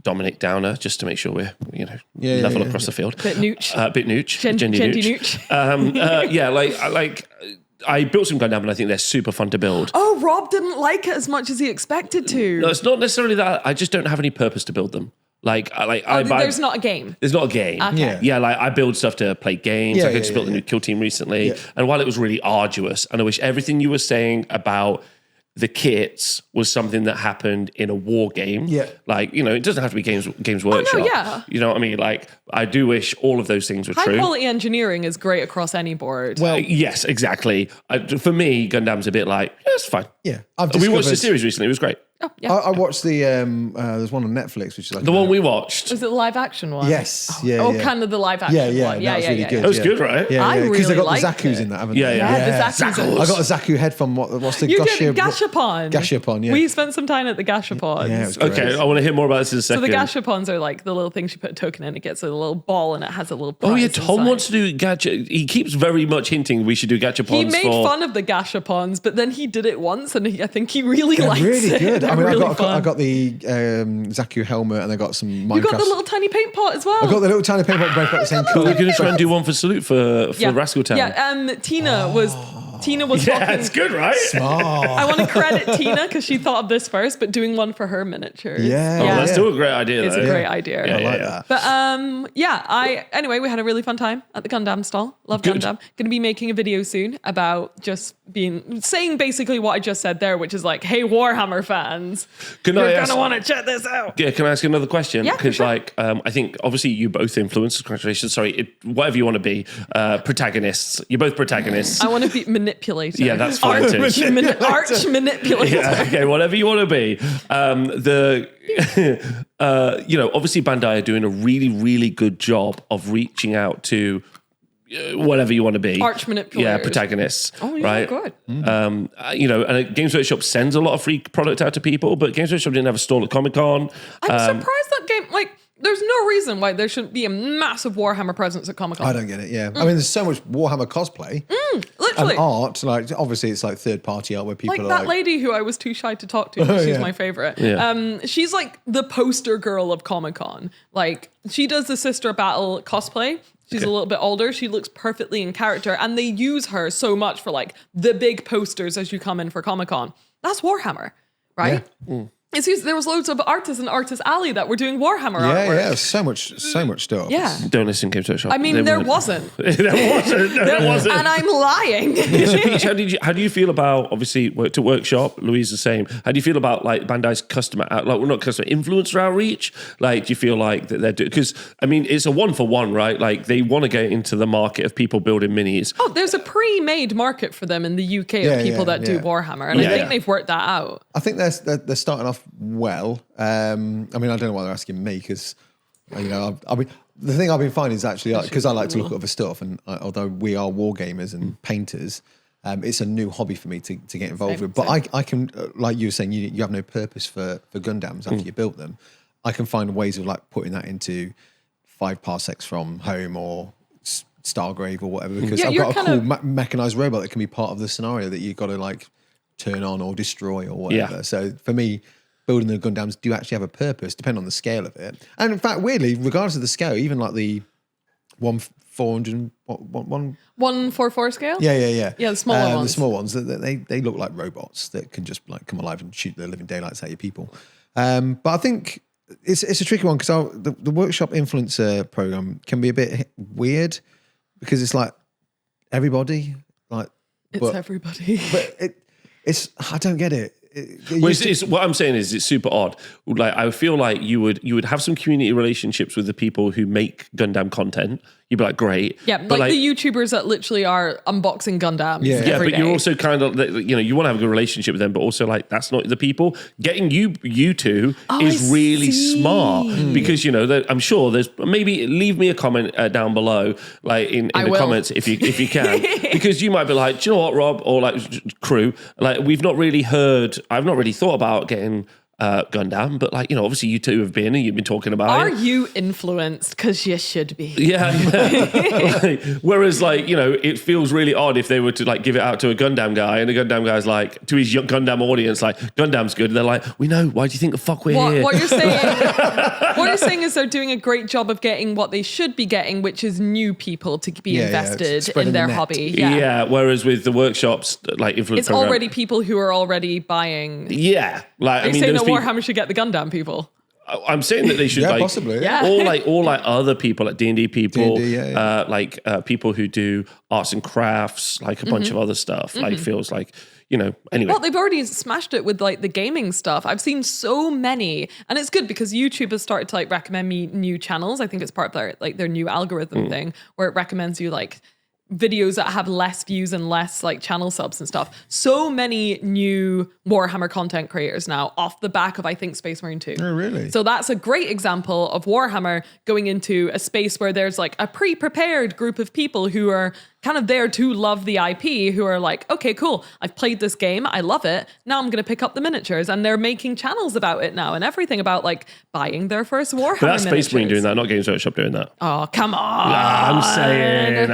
Dominic Downer, just to make sure we're, level across the field. Bit nooch. Bit nooch. Gendy nooch. I built some Gundam and I think they're super fun to build. Oh, Rob didn't like it as much as he expected to. No, it's not necessarily that. I just don't have any purpose to build them. There's not a game. There's not a game. Okay. Yeah, like I build stuff to play games. I just built a new kill team recently. Yeah. And while it was really arduous, and I wish everything you were saying about the kits was something that happened in a war game. Yeah. Like, it doesn't have to be Games Workshop. yeah. You know what I mean? Like, I do wish all of those things were High true. quality engineering is great across any board. Well, Yes, exactly. For me, Gundam's a bit like, it's fine. yeah. We watched the series recently. It was great. Oh, yeah. I watched the there's one on Netflix which is like The one we watched. Was it the live action one? Yes. Kind of the live action one. That was really good. That was good, right? Yeah, I because really they got liked the Zaku's it. in that, haven't Yeah, they? yeah. The Zaku's I got a Zaku head from what's the You did Gashapon. Gashapon, yeah. We spent some time at the Gashapons. Yeah, it was great. Okay, I want to hear more about this in a So second. the Gashapons are like the little things you put a token in, it gets a little ball and it has a little prize Oh yeah, Tom inside. wants to do gacha. He keeps very much hinting we should do gachapons. He made fun of the Gashapons, but then he did it once and I think he really likes really it. good. They're I mean, really I fun. got the Zaku helmet and I got some Minecraft. You got the little tiny paint pot as well. I got the little tiny paper, both got the same We're colour. going to try and do one for Salute for Rascal Town. Yeah, Tina was Yeah, talking. it's good, right? I want to credit Tina because she thought of this first, but doing one for her miniatures. Yeah. Oh, that's still a great idea. It's though. a great idea. Yeah, I like yeah. that. But anyway, we had a really fun time at the Gundam stall. Love Good. Gundam. Going to be making a video soon about just saying basically what I just said there, which is like, hey, Warhammer fans, Can you're I going ask- to want to check this out. Yeah, can I ask another question? Yeah, for Because, sure. I think obviously you both influencers. Congratulations. Sorry, whatever you want to be, protagonists. You're both protagonists. I want to be manipulator. Yeah, that's fine too. Arch manipulator. Yeah, okay, whatever you want to be. Obviously Bandai are doing a really, really good job of reaching out to whatever you want to be. Arch manipulators. Yeah, protagonists. Oh, yeah, right? good. And Games Workshop sends a lot of free product out to people, but Games Workshop didn't have a stall at Comic-Con. I'm surprised that game, there's no reason why there shouldn't be a massive Warhammer presence at Comic-Con. I don't get it, yeah. I mean, there's so much Warhammer cosplay Literally. and art. Like, obviously, it's like third-party art where people Like are that like... lady who I was too shy to talk to, but she's yeah. my favorite. Yeah. She's like the poster girl of Comic-Con. Like, she does the Sister Battle cosplay. She's a little bit older. She looks perfectly in character. And they use her so much for like the big posters as you come in for Comic-Con. That's Warhammer, right? Yeah. It's used, there was loads of artists in Artist Alley that were doing Warhammer Yeah, artwork. yeah, so much stuff. Yeah. Don't listen to Games Workshop. I mean, there wasn't. There wasn't. No, there wasn't. And I'm lying. Peach, how do you feel about, obviously, worked at Workshop, Louise the same. How do you feel about like Bandai's influencer outreach? Like, do you feel like that they're doing, because I mean, it's a 1-for-1, right? Like, they want to get into the market of people building minis. Oh, there's a pre-made market for them in the UK Yeah, of people yeah, that do yeah. Warhammer. And I Yeah. think they've worked that out. I think they're starting off well. I mean, I don't know why they're asking me because, I mean, the thing I've been finding is actually because I like to look at other stuff, and although we are wargamers and painters, it's a new hobby for me to get involved with. But I can, like you were saying, you have no purpose for Gundams after you built them. I can find ways of like putting that into 5 parsecs from home or Stargrave or whatever, because Yeah, I've you're got a kind cool mechanized robot that can be part of the scenario that you've got to like turn on or destroy or whatever. Yeah. So for me, building the Gundams do actually have a purpose, depending on the scale of it. And in fact, weirdly, regardless of the scale, even like the 1/400, what 1/4 scale? Yeah, Yeah, the smaller ones. The small ones, they look like robots that can just like come alive and shoot the living daylights out of your people. But I think it's a tricky one because the workshop influencer program can be a bit weird because it's like everybody, like it's everybody. But it's I don't get it. What I'm saying is it's super odd. Like I feel like you would have some community relationships with the people who make Gundam content. You'd be like, great. Yeah, but like the YouTubers that literally are unboxing Gundams. Yeah, every but day. you're also kind of, you want to have a good relationship with them, but also like that's not the people. Getting you two is really smart because I'm sure there's maybe leave me a comment down below, like in the comments if you can, because you might be like, do you know what, Rob, or like crew, like I've not really thought about getting Gundam, but like obviously you two have been and you've been talking about Are it. you influenced? Because you should be. Yeah. Like, whereas like it feels really odd if they were to like give it out to a Gundam guy and the Gundam guy's like to his Gundam audience like Gundam's good. They're like, we know. Why do you think the fuck we're here? What you're saying is they're doing a great job of getting what they should be getting, which is new people to be invested in their hobby. Yeah. Whereas with the workshops, like influence it's already people who are already buying. Yeah. Like Are you saying that Warhammer should get the Gundam people? I'm saying that they should possibly. Yeah. Or like other people like D&D people, D&D, people who do arts and crafts, like a bunch of other stuff. Like feels like anyway. Well, they've already smashed it with like the gaming stuff. I've seen so many, and it's good because YouTube has started to like recommend me new channels. I think it's part of their new algorithm thing where it recommends you like videos that have less views and less like channel subs and stuff. So many new Warhammer content creators now off the back of, I think, Space Marine 2. Oh, really? So that's a great example of Warhammer going into a space where there's like a pre-prepared group of people who are kind of there to love the IP, who are like, okay, cool, I've played this game, I love it, now I'm going to pick up the miniatures, and they're making channels about it now and everything about like buying their first Warhammer But that's miniatures. Space Marine doing that, not Games Workshop doing that. Oh, come on. I'm saying.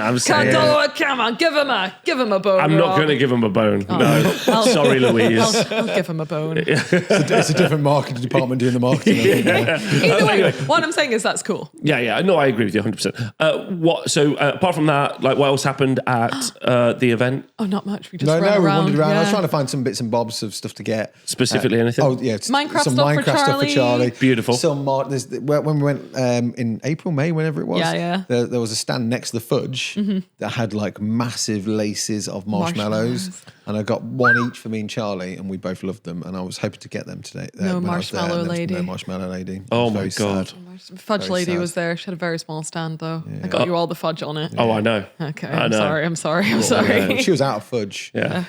Come on, give him a bone. I'm not going to give him a bone. No. Sorry, Louise. I'll give him a bone. It's a different marketing department doing the marketing. Either way, what I'm saying is that's cool. Yeah. No, I agree with you 100%. So apart from that, like what else happened at the event? Oh, not much. We just we ran around. wandered around. Yeah. I was trying to find some bits and bobs of stuff to get. Specifically anything? Oh, yeah. Minecraft some stuff for Minecraft stuff for Charlie. Beautiful. When we went in April, May, whenever it was, there was a stand next to the fudge that had like massive laces of marshmallows. And I got one each for me and Charlie, and we both loved them. And I was hoping to get them today. No when I was there, marshmallow and there was lady. No marshmallow lady. Oh It was my very God. sad. Fudge Very lady sad. was there. She had a very small stand though. I got you all the fudge on it. Oh, I know. Okay. I I'm know. sorry. Yeah, she was out of fudge. Yeah.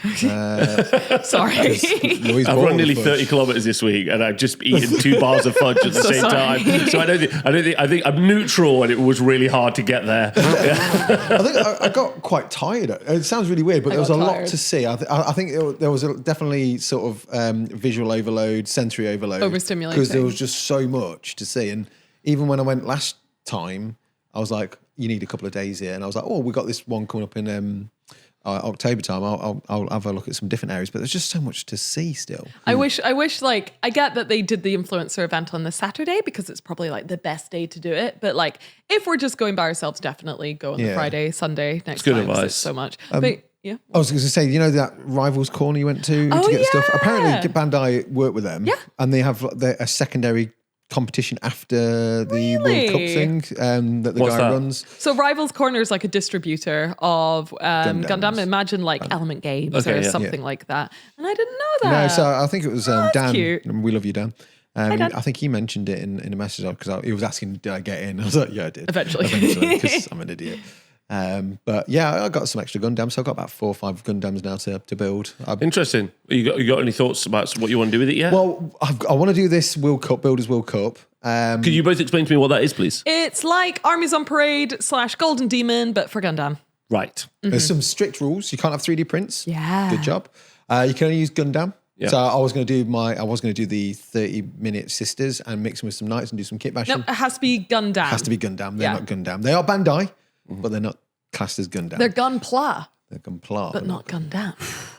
Sorry. Louise I've bought run all the nearly fudge. 30 kilometers this week, and I've just eaten 2 bars of fudge at the same sorry. time. So I think I'm neutral, and it was really hard to get there. I think I got quite tired. It sounds really weird, but there was a lot to see. I think there was definitely sort of visual overload, sensory overload. Overstimulating. Because there was just so much to see. And even when I went last time, I was like, you need a couple of days here. And I was like, oh, we got this one coming up in October time. I'll have a look at some different areas. But there's just so much to see still. I wish like, I get that they did the influencer event on the Saturday because it's probably like the best day to do it. But like, if we're just going by ourselves, definitely go on the Friday, Sunday next good time. 'Cause advice. It's so much. But yeah. I was going to say, that Rivals Corner you went to get the stuff? Apparently Bandai work with them. Yeah. And they have a secondary competition after the World Cup thing that the guy runs. So Rivals Corner is like a distributor of Gundam. Imagine like Element Games or something like that. And I didn't know that. No, so I think it was Dan. Cute. We love you, Dan. Dan. I think he mentioned it in a message because he was asking, did I get in? I was like, yeah, I did. Eventually. Because I'm an idiot. But yeah, I got some extra Gundams. So I've got about 4 or 5 Gundams now to build. Interesting. You got any thoughts about what you want to do with it yet? Well, I want to do this World Cup, Builders World Cup. Could you both explain to me what that is, please? It's like Armies on Parade / Golden Demon, but for Gundam. Right. There's some strict rules. You can't have 3D prints. Yeah. Good job. You can only use Gundam. Yeah. So I was going to do the 30-minute sisters and mix them with some knights and do some kit bashing. Nope, it has to be Gundam. Has to be Gundam. They're not Gundam. They are Bandai, but they're not classed as Gundam. They're Gunpla, They're Gunpla. but not Gundam.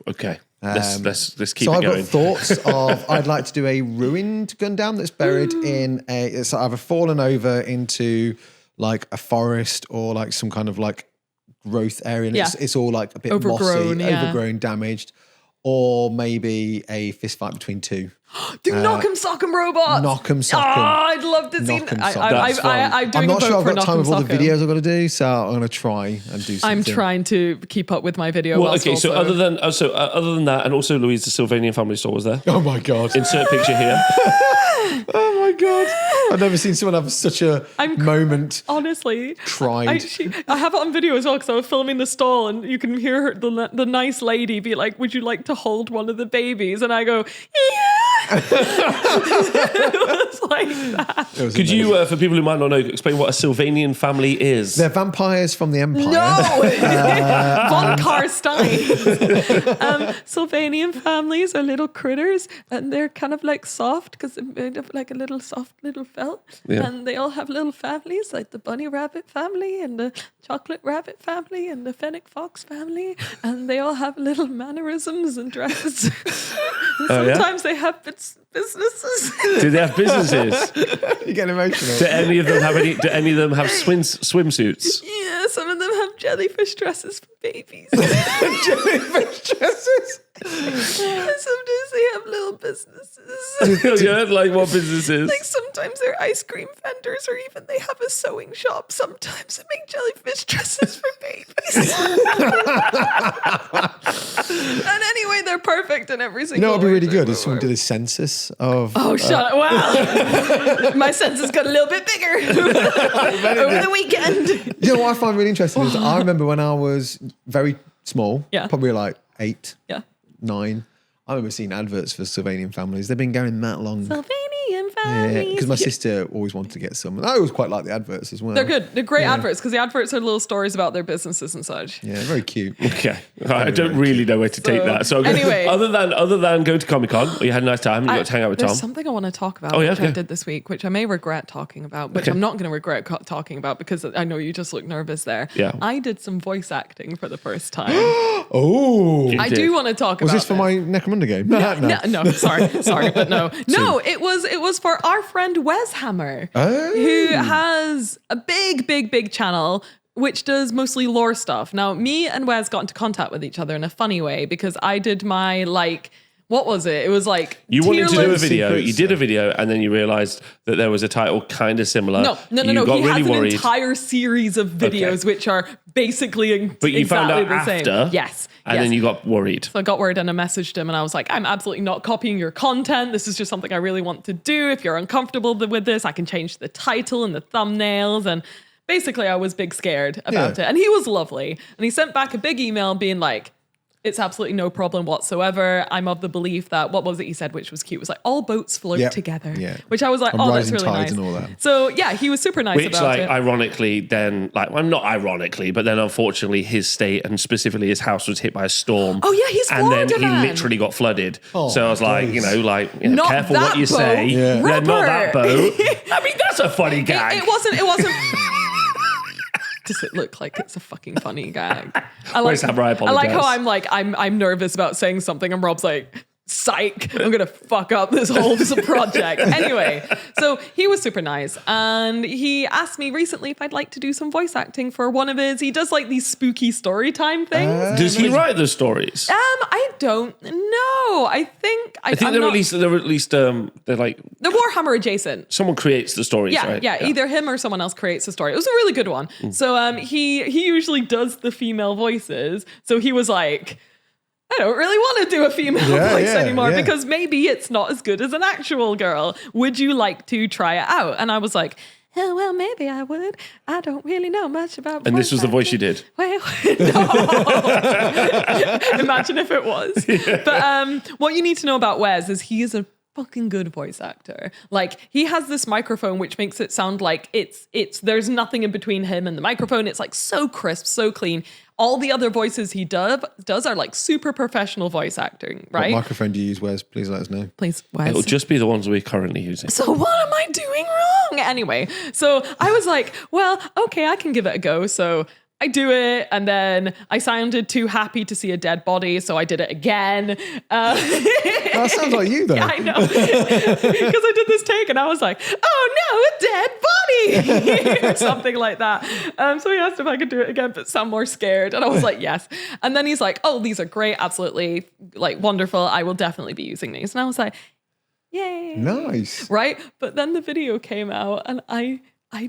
Okay. Let's keep So it I've going. got thoughts of I'd like to do a ruined Gundam that's buried in it's either fallen over into like a forest or like some kind of like growth area. And it's all like a bit Overgrown, mossy, overgrown, damaged. or maybe a fist fight between two. Do Knock'em Sock'em Robots. Knock'em Sock'em. Oh, I'd love to see Knock'em that. Sock'em. I'm doing I'm not a vote sure I've for got time with all the Knock'em Sock'em. videos I've got to do, so I'm going to try and do something. I'm trying to keep up with my video. Well, whilst okay, so also- other than that, and also Louise, the Sylvanian family store was there. Oh my God. Insert picture here. Oh my God. I've never seen someone have such a moment. Honestly, Cried. I have it on video as well because I was filming the stall and you can hear the nice lady be like, "Would you like to hold one of the babies?" And I go, "Yeah." It was like that. Could you, for people who might not know, explain what a Sylvanian family is? They're vampires from the Empire. No, Von Karstein. Sylvanian families are little critters, and they're kind of like soft because they're made of like a little soft little felt. Yeah. And they all have little families, like the bunny rabbit family, and the chocolate rabbit family, and the fennec fox family, and they all have little mannerisms and dresses. And sometimes they have businesses. Do they have businesses? You get emotional. Do any of them have swimsuits? Yeah, some of them have jellyfish dresses for babies. Jellyfish dresses. Sometimes they have little businesses. Yeah, like what businesses? Like sometimes they're ice cream vendors, or even they have a sewing shop. Sometimes they make jellyfish dresses for babies. And anyway, they're perfect in every single. You know what would be really way, good shape, is someone or did a census of. Oh, shut up. Wow. My senses got a little bit bigger over the weekend. You know what I find really interesting is I remember when I was very small, Yeah. probably like 8, Yeah. 9. I remember seeing adverts for Sylvanian families. They've been going that long. Sylvanian Yeah, families. because my sister always wanted to get some. I always quite like the adverts as well. They're good. They're great adverts because the adverts are little stories about their businesses and such. Yeah, very cute. Okay, I don't really know where to take that. So anyway. other than going to Comic Con, you had a nice time and you got to hang out with Tom. There's something I want to talk about, Oh, yeah, which I okay. did this week, which I may regret talking about, which I'm not going to regret talking about because I know you just look nervous there. Yeah. I did some voice acting for the first time. Oh. I did. do want to talk about Was this for my Necromunda game? No, sorry, but no. No, it was for our friend Wes Hammer, who has a big channel which does mostly lore stuff. Now, me and Wes got into contact with each other in a funny way because I did my what was it? It was like You wanted to do a tier-list- video. secrets. You did a video, and then you realised that there was a title kind of similar. No. You He got really has an worried. entire series of videos which are basically But you found exactly out the after. same. Yes. And then you got worried. So I got worried and I messaged him and I was like, I'm absolutely not copying your content. This is just something I really want to do. If you're uncomfortable with this, I can change the title and the thumbnails. And basically I was big scared about it. And he was lovely. And he sent back a big email being like, it's absolutely no problem whatsoever. I'm of the belief that, what was it he said, which was cute, was like, all boats float Yep. together. Yeah. Which I was like, And oh, that's rising really nice. tides and all that. So yeah, he was super nice Which, about it. ironically, then, well, not ironically, but then unfortunately, his state and specifically his house was hit by a storm. Oh, yeah, he's and then Florida he man. literally got flooded. Oh, so I was like, please. Not careful that what you boat. say. Yeah. Not that Rubber. boat. I mean, that's a funny gag. It wasn't. Does it look like it's a fucking funny gag? I Where's Hammer? I like how apologise. I'm nervous about saying something and Rob's like, psych, I'm gonna fuck up this whole project. Anyway, so he was super nice and he asked me recently if I'd like to do some voice acting for one of his, he does like these spooky story time things. Does he write the stories? I don't know. I think I think they're at least they're like they're Warhammer adjacent. someone creates the stories, Yeah, right? yeah. Either him or someone else creates a story. It was a really good one. So he usually does the female voices. So he was like, I don't really want to do a female voice anymore because maybe it's not as good as an actual girl. Would you like to try it out? And I was like, oh, well, maybe I would. I don't really know much about And this was the voice you did. Well, no. Imagine if it was. Yeah. But what you need to know about Wes is he is a fucking good voice actor. Like he has this microphone which makes it sound like it's there's nothing in between him and the microphone. It's like so crisp, so clean. All the other voices he does are like super professional voice acting, right? What microphone do you use, Wes? Please let us know. Please, Wes. It'll just be the ones we're currently using. So what am I doing wrong? Anyway, so I was like, well, okay, I can give it a go. So I do it, and then I sounded too happy to see a dead body, so I did it again. That sounds like you, though. Yeah, I know. Because I did this take, and I was like, oh a dead body, or something like that. So he asked if I could do it again, but sound more scared. And I was like, yes. And then he's like, oh, these are great. Absolutely, like, wonderful. I will definitely be using these. And I was like, yay. Nice. Right? But then the video came out and I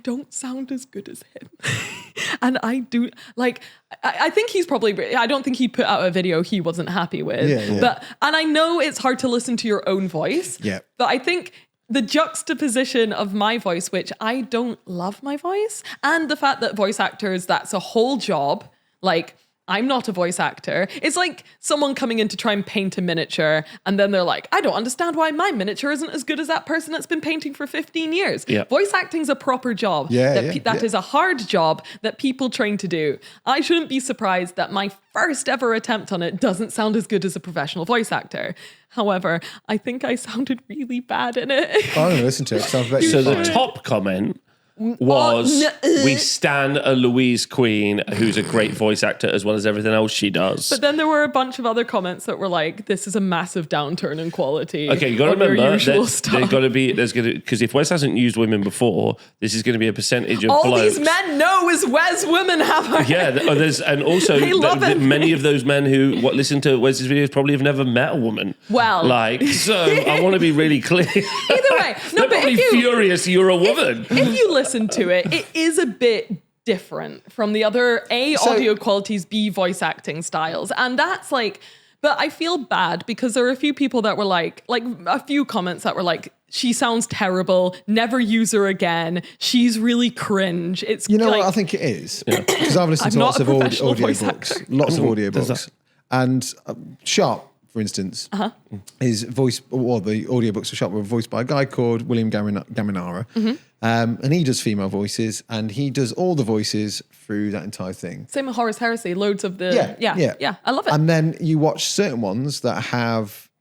don't sound as good as him. And I do, like, I think he's probably, I don't think he put out a video he wasn't happy with. Yeah. But, and I know it's hard to listen to your own voice. Yeah. But I think the juxtaposition of my voice, which I don't love my voice, and the fact that voice actors, that's a whole job, like, I'm not a voice actor. It's like someone coming in to try and paint a miniature and then they're like, I don't understand why my miniature isn't as good as that person that's been painting for 15 years. Yeah. Voice acting's a proper job. That is a hard job that people train to do. I shouldn't be surprised that my first ever attempt on it doesn't sound as good as a professional voice actor. However, I think I sounded really bad in it. I'm going to listen to it. So the top comment was we stan a Louise Queen who's a great voice actor as well as everything else she does. But then there were a bunch of other comments that were like, this is a massive downturn in quality. Okay, you got to remember because if Wes hasn't used women before, this is going to be a percentage of all blokes. These men know is Wes women have. Yeah, and also many of those men who listen to Wes's videos probably have never met a woman. Well, so I want to be really clear. Either way, they're probably furious you're a woman. If you listen to it, it is a bit different from the other audio qualities, B, voice acting styles. And that's like, but I feel bad because there are a few people that were like a few comments that were like, she sounds terrible, never use her again, she's really cringe. It's what I think it is? Because I've listened to lots of audiobooks. And Sharp, for instance, his voice, or the audiobooks of Sharp were voiced by a guy called William Gaminara. And he does female voices, and he does all the voices through that entire thing. Same with Horus Heresy, loads of the... Yeah, I love it. And then you watch certain ones that have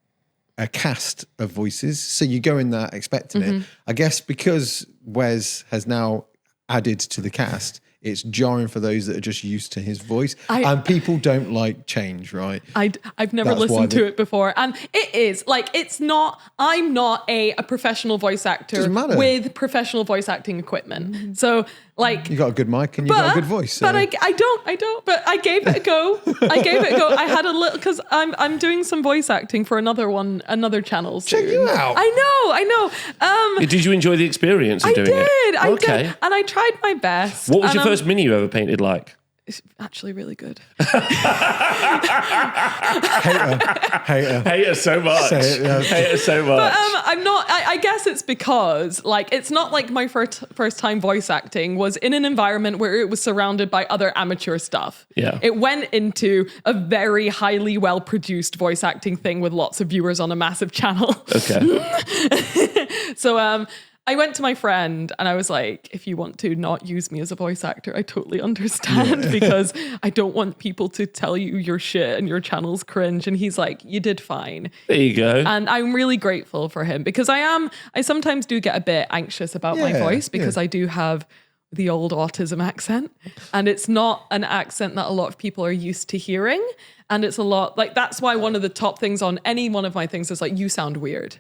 a cast of voices, so you go in there expecting it. I guess because Wes has now added to the cast, it's jarring for those that are just used to his voice. And people don't like change, right? I've never listened to it before. And it is, like, it's not, I'm not a professional voice actor with professional voice acting equipment. So, like... You got a good mic and you got a good voice. So. But I don't. But I gave it a go. I had a little, because I'm doing some voice acting for another channel soon. Check you out. I know. Did you enjoy the experience of doing it? I did. And I tried my best. What was your first mini you ever painted like? It's actually really good. Hate her so much. Hate her so much. But I'm not. I guess it's because it's not like my first time voice acting was in an environment where it was surrounded by other amateur stuff. Yeah, it went into a very highly well produced voice acting thing with lots of viewers on a massive channel. Okay. So I went to my friend and I was like, if you want to not use me as a voice actor, I totally understand because I don't want people to tell you your shit and your channel's cringe. And he's like, you did fine. There you go. And I'm really grateful for him because I sometimes do get a bit anxious about my voice because I do have the old autism accent and it's not an accent that a lot of people are used to hearing. And it's a lot like, that's why one of the top things on any one of my things is like, you sound weird.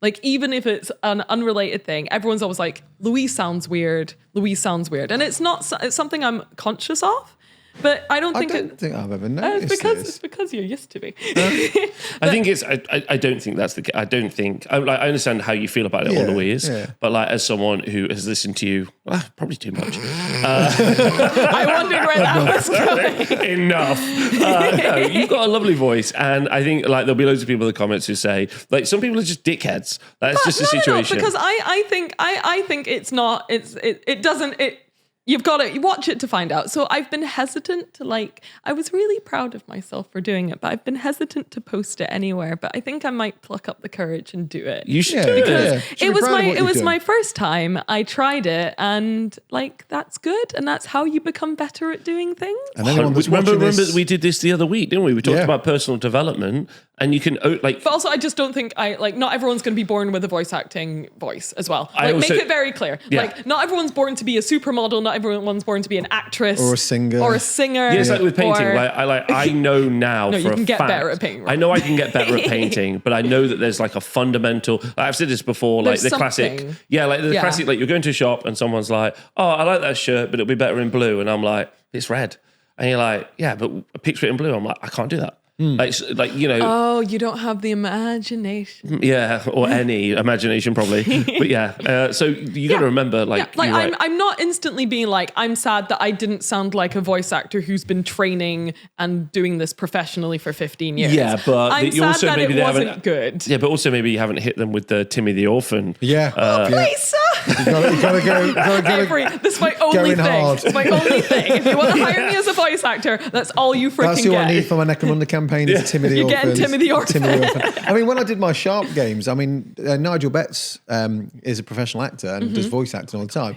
Like, even if it's an unrelated thing, everyone's always like, Louise sounds weird. And it's something I'm conscious of, but I don't think I've ever noticed it's because you're used to me. I think it's, I don't think that's the case. I don't think, I understand how you feel about it, Louise, but like, as someone who has listened to you, probably too much. I wondered where that was going. Enough. No, you've got a lovely voice, and I think like there'll be loads of people in the comments who say like some people are just dickheads. That's just the situation. No, because I think it's not. It doesn't. You've got to watch it to find out. So I've been hesitant to I was really proud of myself for doing it, but I've been hesitant to post it anywhere. But I think I might pluck up the courage and do it. You should do it. Because it was my first time. I tried it and that's good. And that's how you become better at doing things. And anyone that's remember this... we did this the other week, didn't we? We talked about personal development And you can like, but also I just don't think not everyone's going to be born with a voice acting voice as well. I also, make it very clear. Yeah. Like not everyone's born to be a supermodel. Not everyone's born to be an actress or a singer. Yeah, it's like with painting. I know now no, for you can a get fact. better at painting. Right? I know I can get better at painting, but I know that there's like a fundamental. Like I've said this before. Like There's the classic. something. Yeah, like the classic. Like you're going to a shop and someone's like, "Oh, I like that shirt, but it'll be better in blue," and I'm like, "It's red," and you're like, "Yeah, but picture it in blue." I'm like, "I can't do that." Like you know. Oh, you don't have the imagination. Yeah, or any imagination probably. But yeah, so you got to remember, like I'm not instantly being like, I'm sad that I didn't sound like a voice actor who's been training and doing this professionally for 15 years. Yeah, but I'm you sad also that maybe it they wasn't haven't. good. Yeah, but also maybe you haven't hit them with the Timmy the Orphan. Yeah. Please, sir. You gotta go. This is my only Going thing. hard. It's my only thing. If you want to hire me as a voice actor, that's all you freaking That's who get. I need for my Neck and Under campaign is Timmy the You're Orphan. getting Timmy the Orphan. I mean, when I did my Sharp games, I mean, Nigel Betts is a professional actor and does voice acting all the time.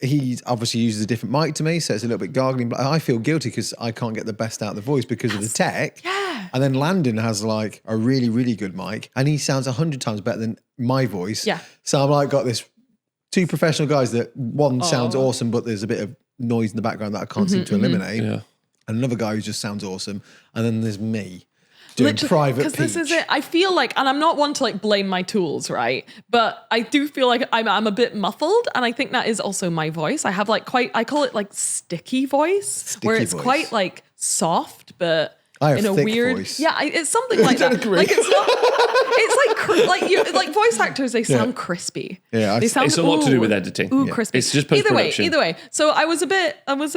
He obviously uses a different mic to me, so it's a little bit gargling, but I feel guilty because I can't get the best out of the voice because of the tech. Yeah. And then Landon has like a really, really good mic and he sounds 100 times better than my voice. Yeah. So I'm like, got this two professional guys that one sounds awesome, but there's a bit of noise in the background that I can't seem to eliminate. Yeah. And another guy who just sounds awesome. And then there's me doing private Peach. Because this is it. I feel like, and I'm not one to like blame my tools, right? But I do feel like I'm a bit muffled, and I think that is also my voice. I have like I call it like sticky voice, where it's quite like soft, but I have in a thick weird, voice. yeah, it's something like that. agree. Like it's not. It's like voice actors. They sound crispy. Yeah, they sound. It's a lot to do with editing. Ooh, crispy. It's just post-production. Either way. So I was a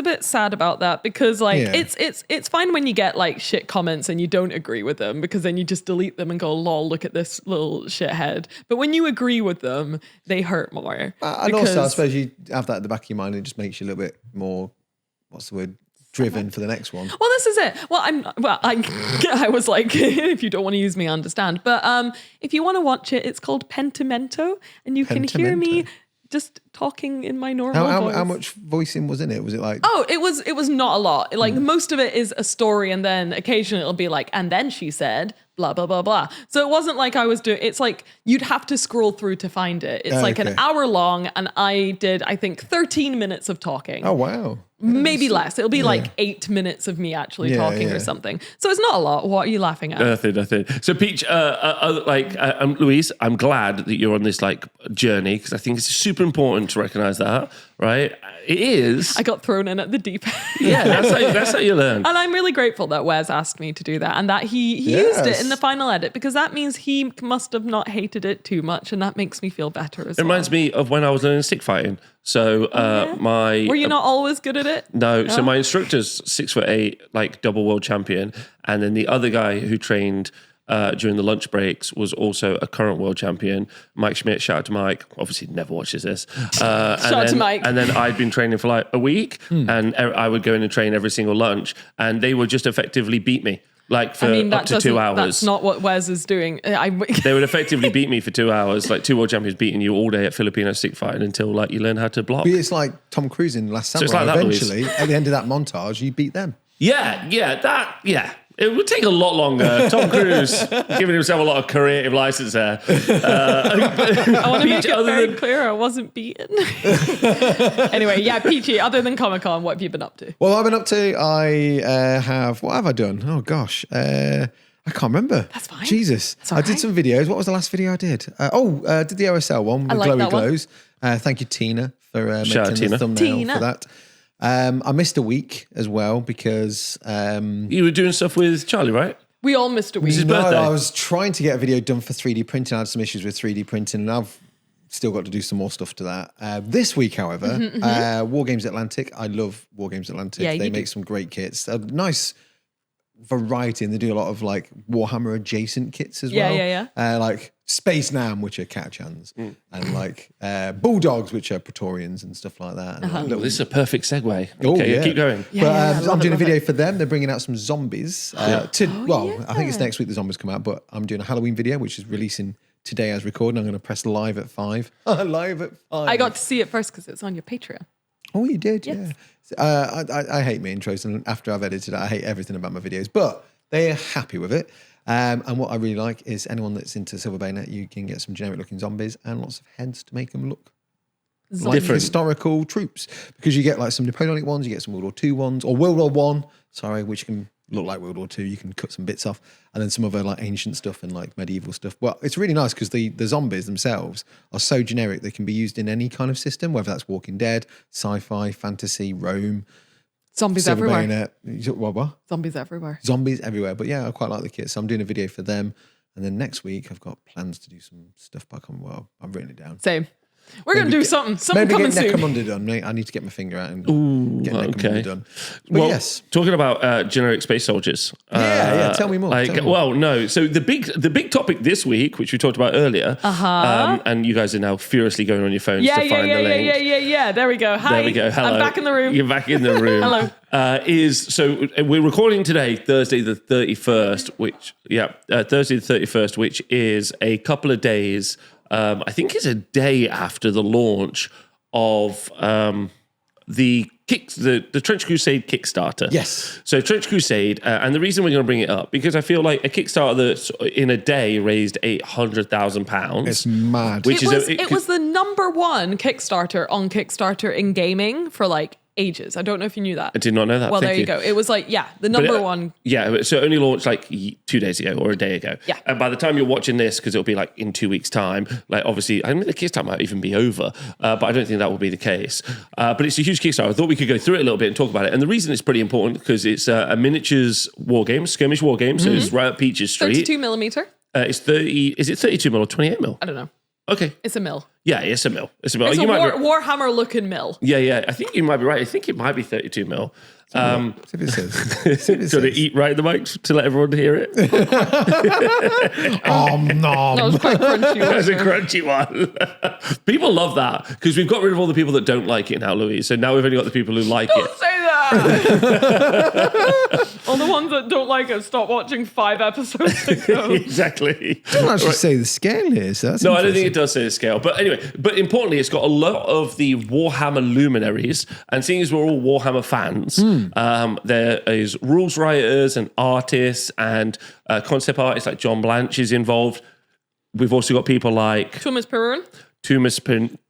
bit sad about that because like it's fine when you get like shit comments and you don't agree with them because then you just delete them and go, lol, look at this little shithead. But when you agree with them, they hurt more. And also, I suppose you have that at the back of your mind and it just makes you a little bit more, what's the word, driven for the next one. Well, this is it. I was like, if you don't want to use me, I understand. But if you want to watch it, it's called Pentimento, and you can hear me just talking in my normal voice. How much voicing was in it? Was it like... Oh, it was not a lot. Like most of it is a story, and then occasionally it'll be like, and then she said blah blah blah blah. So it wasn't like I was doing. It's like you'd have to scroll through to find it. It's like an hour long, and I did, I think, 13 minutes of talking. Oh wow. Maybe less. It'll be like 8 minutes of me actually talking or something. So it's not a lot. What are you laughing at? Nothing. So Peach, Louise, I'm glad that you're on this like journey because I think it's super important to recognize that, right? It is. I got thrown in at the deep end. Yeah, that's how you learn. And I'm really grateful that Wes asked me to do that and that he used it in the final edit because that means he must have not hated it too much and that makes me feel better as well. It reminds me of when I was learning stick fighting. So Were you not always good at it? No. So my instructor's 6'8", like double world champion. And then the other guy who trained during the lunch breaks was also a current world champion. Mike Schmidt, shout out to Mike. Obviously never watches this. Shout out to Mike. And then I'd been training for like a week and I would go in and train every single lunch and they would just effectively beat me. Like for up to 2 hours. That's not what Wes is doing. They would effectively beat me for 2 hours, like two world champions beating you all day at Filipino stick fighting until like you learn how to block. But it's like Tom Cruise in Last Samurai. it's like that, eventually, at the end of that montage, you beat them. Yeah. It would take a lot longer. Tom Cruise giving himself a lot of creative license there. I want to make it very clear I wasn't beaten. Anyway, Peachy, other than Comic-Con, what have you been up to? Well, I've been up to, what have I done? Oh gosh, I can't remember. That's fine. Jesus. I did some videos. What was the last video I did? Did the OSL one with like Glowy that one. Glows. Thank you, Tina, for making Tina. the thumbnail for that. I missed a week as well because... You were doing stuff with Charlie, right? We all missed a week. His birthday. I was trying to get a video done for 3D printing. I had some issues with 3D printing and I've still got to do some more stuff to that. This week, however, Wargames Atlantic. I love Wargames Atlantic. Yeah, they make some great kits. A nice variety and they do a lot of like Warhammer adjacent kits as well. Yeah. Like Space Nam, which are Catchans, and like Bulldogs, which are Praetorians and stuff like that. And This is a perfect segue. Oh, Okay, yeah. keep going. I'm doing a video for them. They're bringing out some zombies. I think it's next week the zombies come out, but I'm doing a Halloween video, which is releasing today as recording. I'm going to press live at 5. Live at 5. I got to see it first because it's on your Patreon. Oh, you did? Yes. Yeah. I hate my intros, and after I've edited it, I hate everything about my videos, but they are happy with it. And what I really like is anyone that's into Silver Bayonet, you can get some generic looking zombies and lots of heads to make them look like Different. historical troops. Because you get like some Napoleonic ones, you get some World War II ones, or World War One, which can look like World War II. You can cut some bits off, and then some other like ancient stuff and like medieval stuff. Well, it's really nice because the zombies themselves are so generic they can be used in any kind of system, whether that's Walking Dead, sci-fi, fantasy, Rome, Zombies Silver everywhere. Bayonet. What? Zombies everywhere. Zombies everywhere. But yeah, I quite like the kit, so I'm doing a video for them. And then next week I've got plans to do some stuff back on. Well, I've written it down. Same. We're going to do something. Something Maybe coming get soon. Necromunda done, mate. I need to get my finger out and get Necromunda done. But Well, yes. talking about generic space soldiers. Yeah. Tell me more. Tell me more. Well, no. So the big topic this week, which we talked about earlier, and you guys are now furiously going on your phones to find the link. Yeah. There we go. Hi. There we go. Hello. I'm back in the room. You're back in the room. Hello. So we're recording today, Thursday the 31st, which is a couple of days. I think it's a day after the launch of the Trench Crusade Kickstarter. Yes. So Trench Crusade, and the reason we're going to bring it up, because I feel like a Kickstarter that in a day raised £800,000. It's mad. It was the number one Kickstarter on Kickstarter in gaming for like ages. I don't know if you knew that. I did not know that. Well, Thank there you go. It was like, the number one. Yeah, so it only launched like 2 days ago or a day ago. Yeah. And by the time you're watching this, because it'll be like in 2 weeks' time, like obviously, I mean, the Kickstarter might even be over, but I don't think that will be the case. But it's a huge Kickstarter. I thought we could go through it a little bit and talk about it. And the reason it's pretty important because it's a miniatures war game, skirmish war game. So it's right up Peach's Street. 32 millimeter. It's 30. Is it 32 mil or 28 mil? I don't know. Okay. It's a mil. Yeah, it's a mil. It's a mil. It's You a might be- Warhammer looking mill. Yeah. I think you might be right. I think it might be 32 mil. See if it says. See if it Got to says. eat right in the mic to let everyone hear it. That was quite crunchy. That's a wasn't it? crunchy one. People love that because we've got rid of all the people that don't like it now, Louise. So now we've only got the people who like Don't it. say that. All the ones that don't like it, stop watching 5 episodes ago. Exactly. It doesn't actually say the scale here, so that's No, I don't think interesting. it does say the scale. But anyway, but importantly, it's got a lot of the Warhammer luminaries. And seeing as we're all Warhammer fans, there is rules writers and artists and concept artists like John Blanche is involved. We've also got people like Thomas Perrin. Thomas Thomas.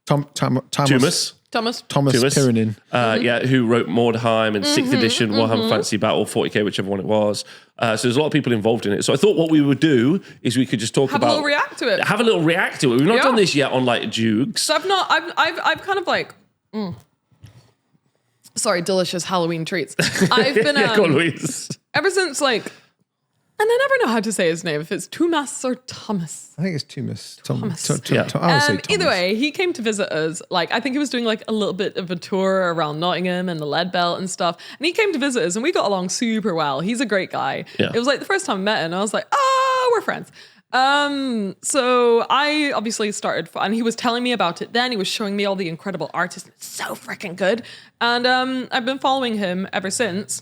Pirinin. who wrote Mordheim and 6th edition Warhammer Fantasy Battle 40k, whichever one it was. So there's a lot of people involved in it. So I thought what we would do is we could just talk Have about a little react to it. Have a little react to it. We've not Yeah. done this yet on like Juggz. So I've kind of like, sorry, delicious Halloween treats. I've been, Go on, Louise. ever since like, and I never know how to say his name, if it's Thomas or Thomas. I think it's Thomas. Thomas. I would say Thomas. Either way, he came to visit us. Like, I think he was doing like a little bit of a tour around Nottingham and the Lead Belt and stuff. And he came to visit us and we got along super well. He's a great guy. Yeah. It was like the first time I met him and I was like, oh, we're friends. So I obviously started, and he was telling me about it then. He was showing me all the incredible artists. It's so freaking good. And I've been following him ever since.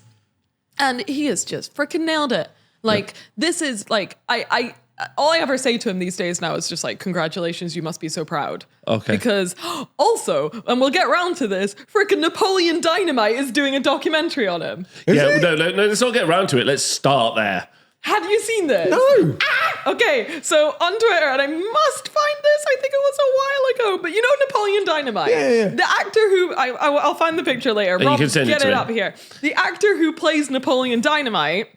And he has just freaking nailed it. Like, this is like, I all I ever say to him these days now is just like, congratulations, you must be so proud. Okay. Because also, and we'll get around to this, freaking Napoleon Dynamite is doing a documentary on him. No, let's not get around to it. Let's start there. Have you seen this? No. Okay, so on Twitter, and I must find this, I think it was a while ago, but you know Napoleon Dynamite? Yeah. The actor who, I'll find the picture later. You Rob, can send it get to it him. up here. The actor who plays Napoleon Dynamite,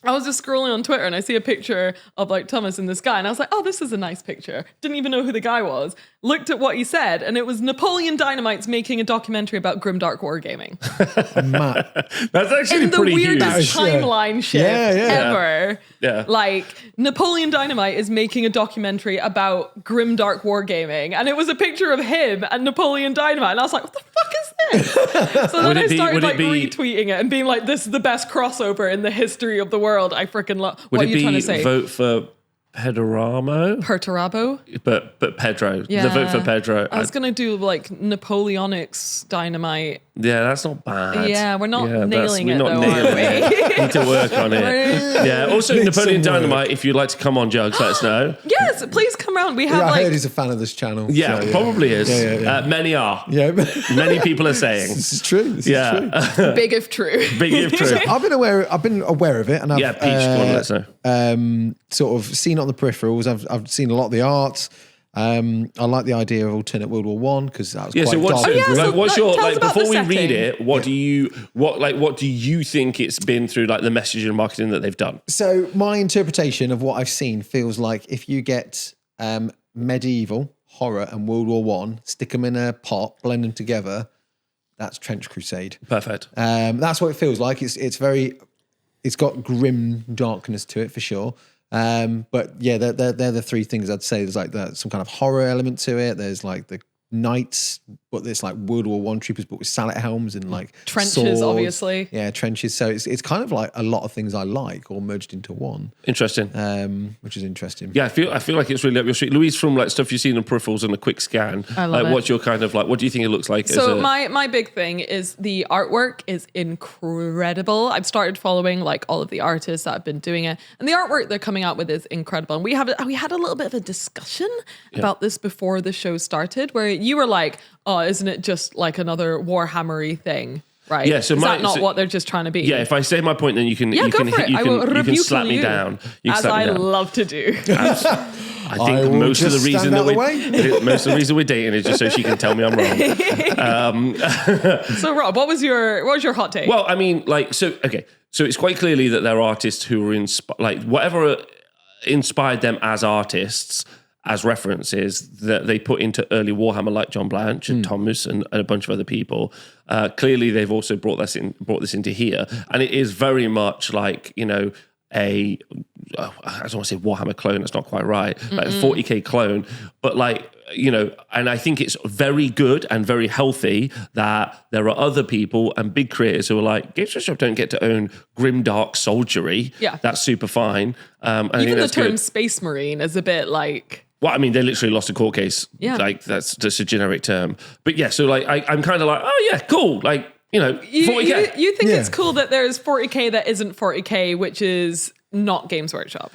I was just scrolling on Twitter and I see a picture of like Thomas and this guy, and I was like, oh, this is a nice picture. Didn't even know who the guy was. Looked at what he said, and it was Napoleon Dynamite's making a documentary about grimdark wargaming. Matt. That's actually In the pretty huge. weirdest timeline shift ever. Yeah. Like, Napoleon Dynamite is making a documentary about grimdark wargaming, and it was a picture of him and Napoleon Dynamite, and I was like, what the fuck is this? So then I started like retweeting it and being like, this is the best crossover in the history of the world. I freaking love. What are you trying to say? Vote for Pedoramo, Perturabo. but Pedro. Yeah. The vote for Pedro. I was gonna do like Napoleonics Dynamite. Yeah, that's not bad. Yeah, we're not nailing we're it not though, nailing are we? it. Need to work on it. Yeah. Also, Need Napoleon some work. Dynamite. If you'd like to come on, Juggz, let us know. Yes, please come round. We have I heard he's a fan of this channel. Yeah, so, probably is. Yeah. Many are. Yeah. Many people are saying. This is true. This is true. big if true. Big if true. So I've been aware of it, and I've Yeah, Peach, go on, let us know. Sort of seen it on the peripherals. I've seen a lot of the art. I like the idea of alternate World War One because that was Yeah. quite So what's, dark. what's your tell us like about before the we read setting. it? What do you think it's been through like the messaging and marketing that they've done? So my interpretation of what I've seen feels like if you get medieval horror and World War One, stick them in a pot, blend them together. That's Trench Crusade. Perfect. That's what it feels like. It's got grim darkness to it for sure. But yeah, they're the three things I'd say. There's like some kind of horror element to it. There's like the knights, but there's like World War One troopers, but with sallet helms and like Trenches, swords. obviously. Yeah, trenches. So it's kind of like a lot of things I like all merged into one. Interesting. Which is interesting. Yeah, I feel like it's really up your street. Louise, from like stuff you've seen in peripherals and a quick scan, I love it. what's your kind of like? What do you think it looks like? So my big thing is the artwork is incredible. I've started following like all of the artists that have been doing it, and the artwork they're coming out with is incredible. And we had a little bit of a discussion about this before the show started, where you were like, "Oh, isn't it just like another Warhammer-y thing?" Right? Yeah, so is that not what they're just trying to be? Yeah, if I say my point, then you can go for it. I will you can rebuttal slap me you, down. You can as slap me I down. love to do. I think I will most of the just reason stand that out the way. we're dating is just so she can tell me I'm wrong. So Rob, what was your hot take? Well, I mean, like, so it's quite clearly that they're artists who are like whatever inspired them as artists, as references that they put into early Warhammer, like John Blanche and Thomas and a bunch of other people. Clearly, they've also brought this into here, and it is very much like, you know, I don't want to say Warhammer clone, that's not quite right, like a 40k clone, but like, you know, and I think it's very good and very healthy that there are other people and big creators who are like, Games Workshop don't get to own grimdark soldiery. Yeah. That's super fine. I think Even the that's term good. Space Marine is a bit like... Well, I mean, they literally lost a court case. Yeah. Like, that's just a generic term. But yeah, so like, I'm kind of like, oh yeah, cool. Like, you know, 40K. You think Yeah. it's cool that there's 40k that isn't 40k, which is not Games Workshop.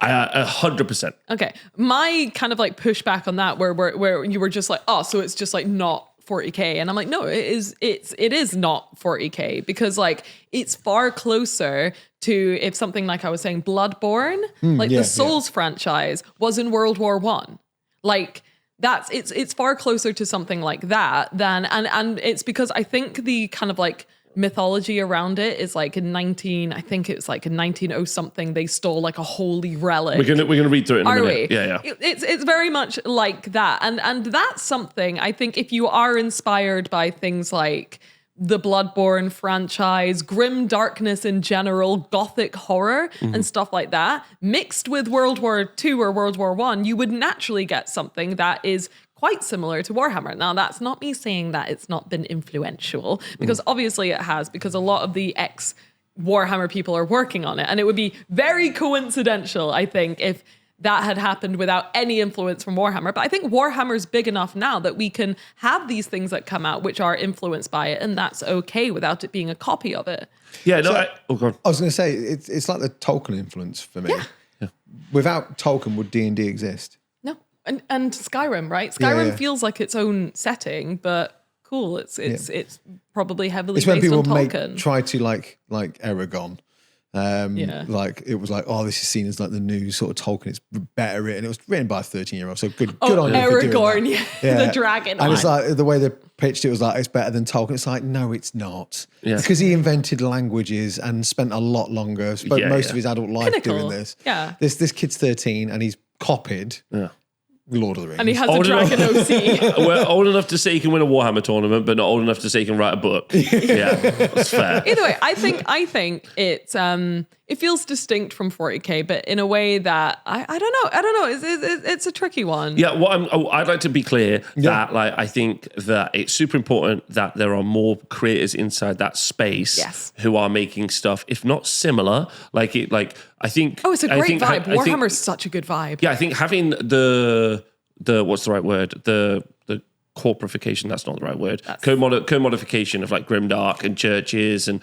100%. Okay, my kind of like pushback on that, where you were just like, oh, so it's just like not 40k, and I'm like, no, it is not 40k, because like it's far closer to if something like I was saying, Bloodborne, like the Souls franchise was in World War One, like. It's far closer to something like that than and it's because I think the kind of like mythology around it is like in 1900 something they stole like a holy relic. We're gonna read through it in a minute. We? Yeah. It's very much like that, and that's something I think if you are inspired by things like the Bloodborne franchise, grim darkness in general, gothic horror and stuff like that, mixed with World War II or World War I, you would naturally get something that is quite similar to Warhammer. Now, that's not me saying that it's not been influential, because obviously it has, because a lot of the ex-Warhammer people are working on it, and it would be very coincidental, I think, if that had happened without any influence from Warhammer. But I think Warhammer's big enough now that we can have these things that come out which are influenced by it, and that's okay without it being a copy of it. Yeah, no, go on. I was going to say it's like the Tolkien influence for me. Yeah. Without Tolkien, would D&D exist? No. And Skyrim, right? Skyrim Yeah. feels like its own setting, but cool. It's probabably heavily It's when based people on Tolkien. try to like Aragon. Like it was like, oh, this is seen as like the new sort of Tolkien. It's better written. It was written by a 13-year-old. So good on you for doing Aragorn, that. the dragon. And it's like the way they pitched it was like, it's better than Tolkien. It's like, no, it's not. Yeah. It's because he invented languages and spent a lot longer, spent most of his adult life Pinnacle. doing this. Yeah. This kid's 13 and he's copied Lord of the Rings. And he has a Old dragon OC. We're old enough to say he can win a Warhammer tournament, but not old enough to say he can write a book. Yeah, that's fair. Either way, I think it's it feels distinct from 40k, but in a way that I don't know. It's a tricky one. Yeah, I'd like to be clear that like I think that it's super important that there are more creators inside that space who are making stuff, if not similar. I think. Oh, it's a great vibe. Warhammer's such a good vibe. Yeah, I think having the what's the right word? The corporification, that's not the right word. Co-modification of like grimdark and churches and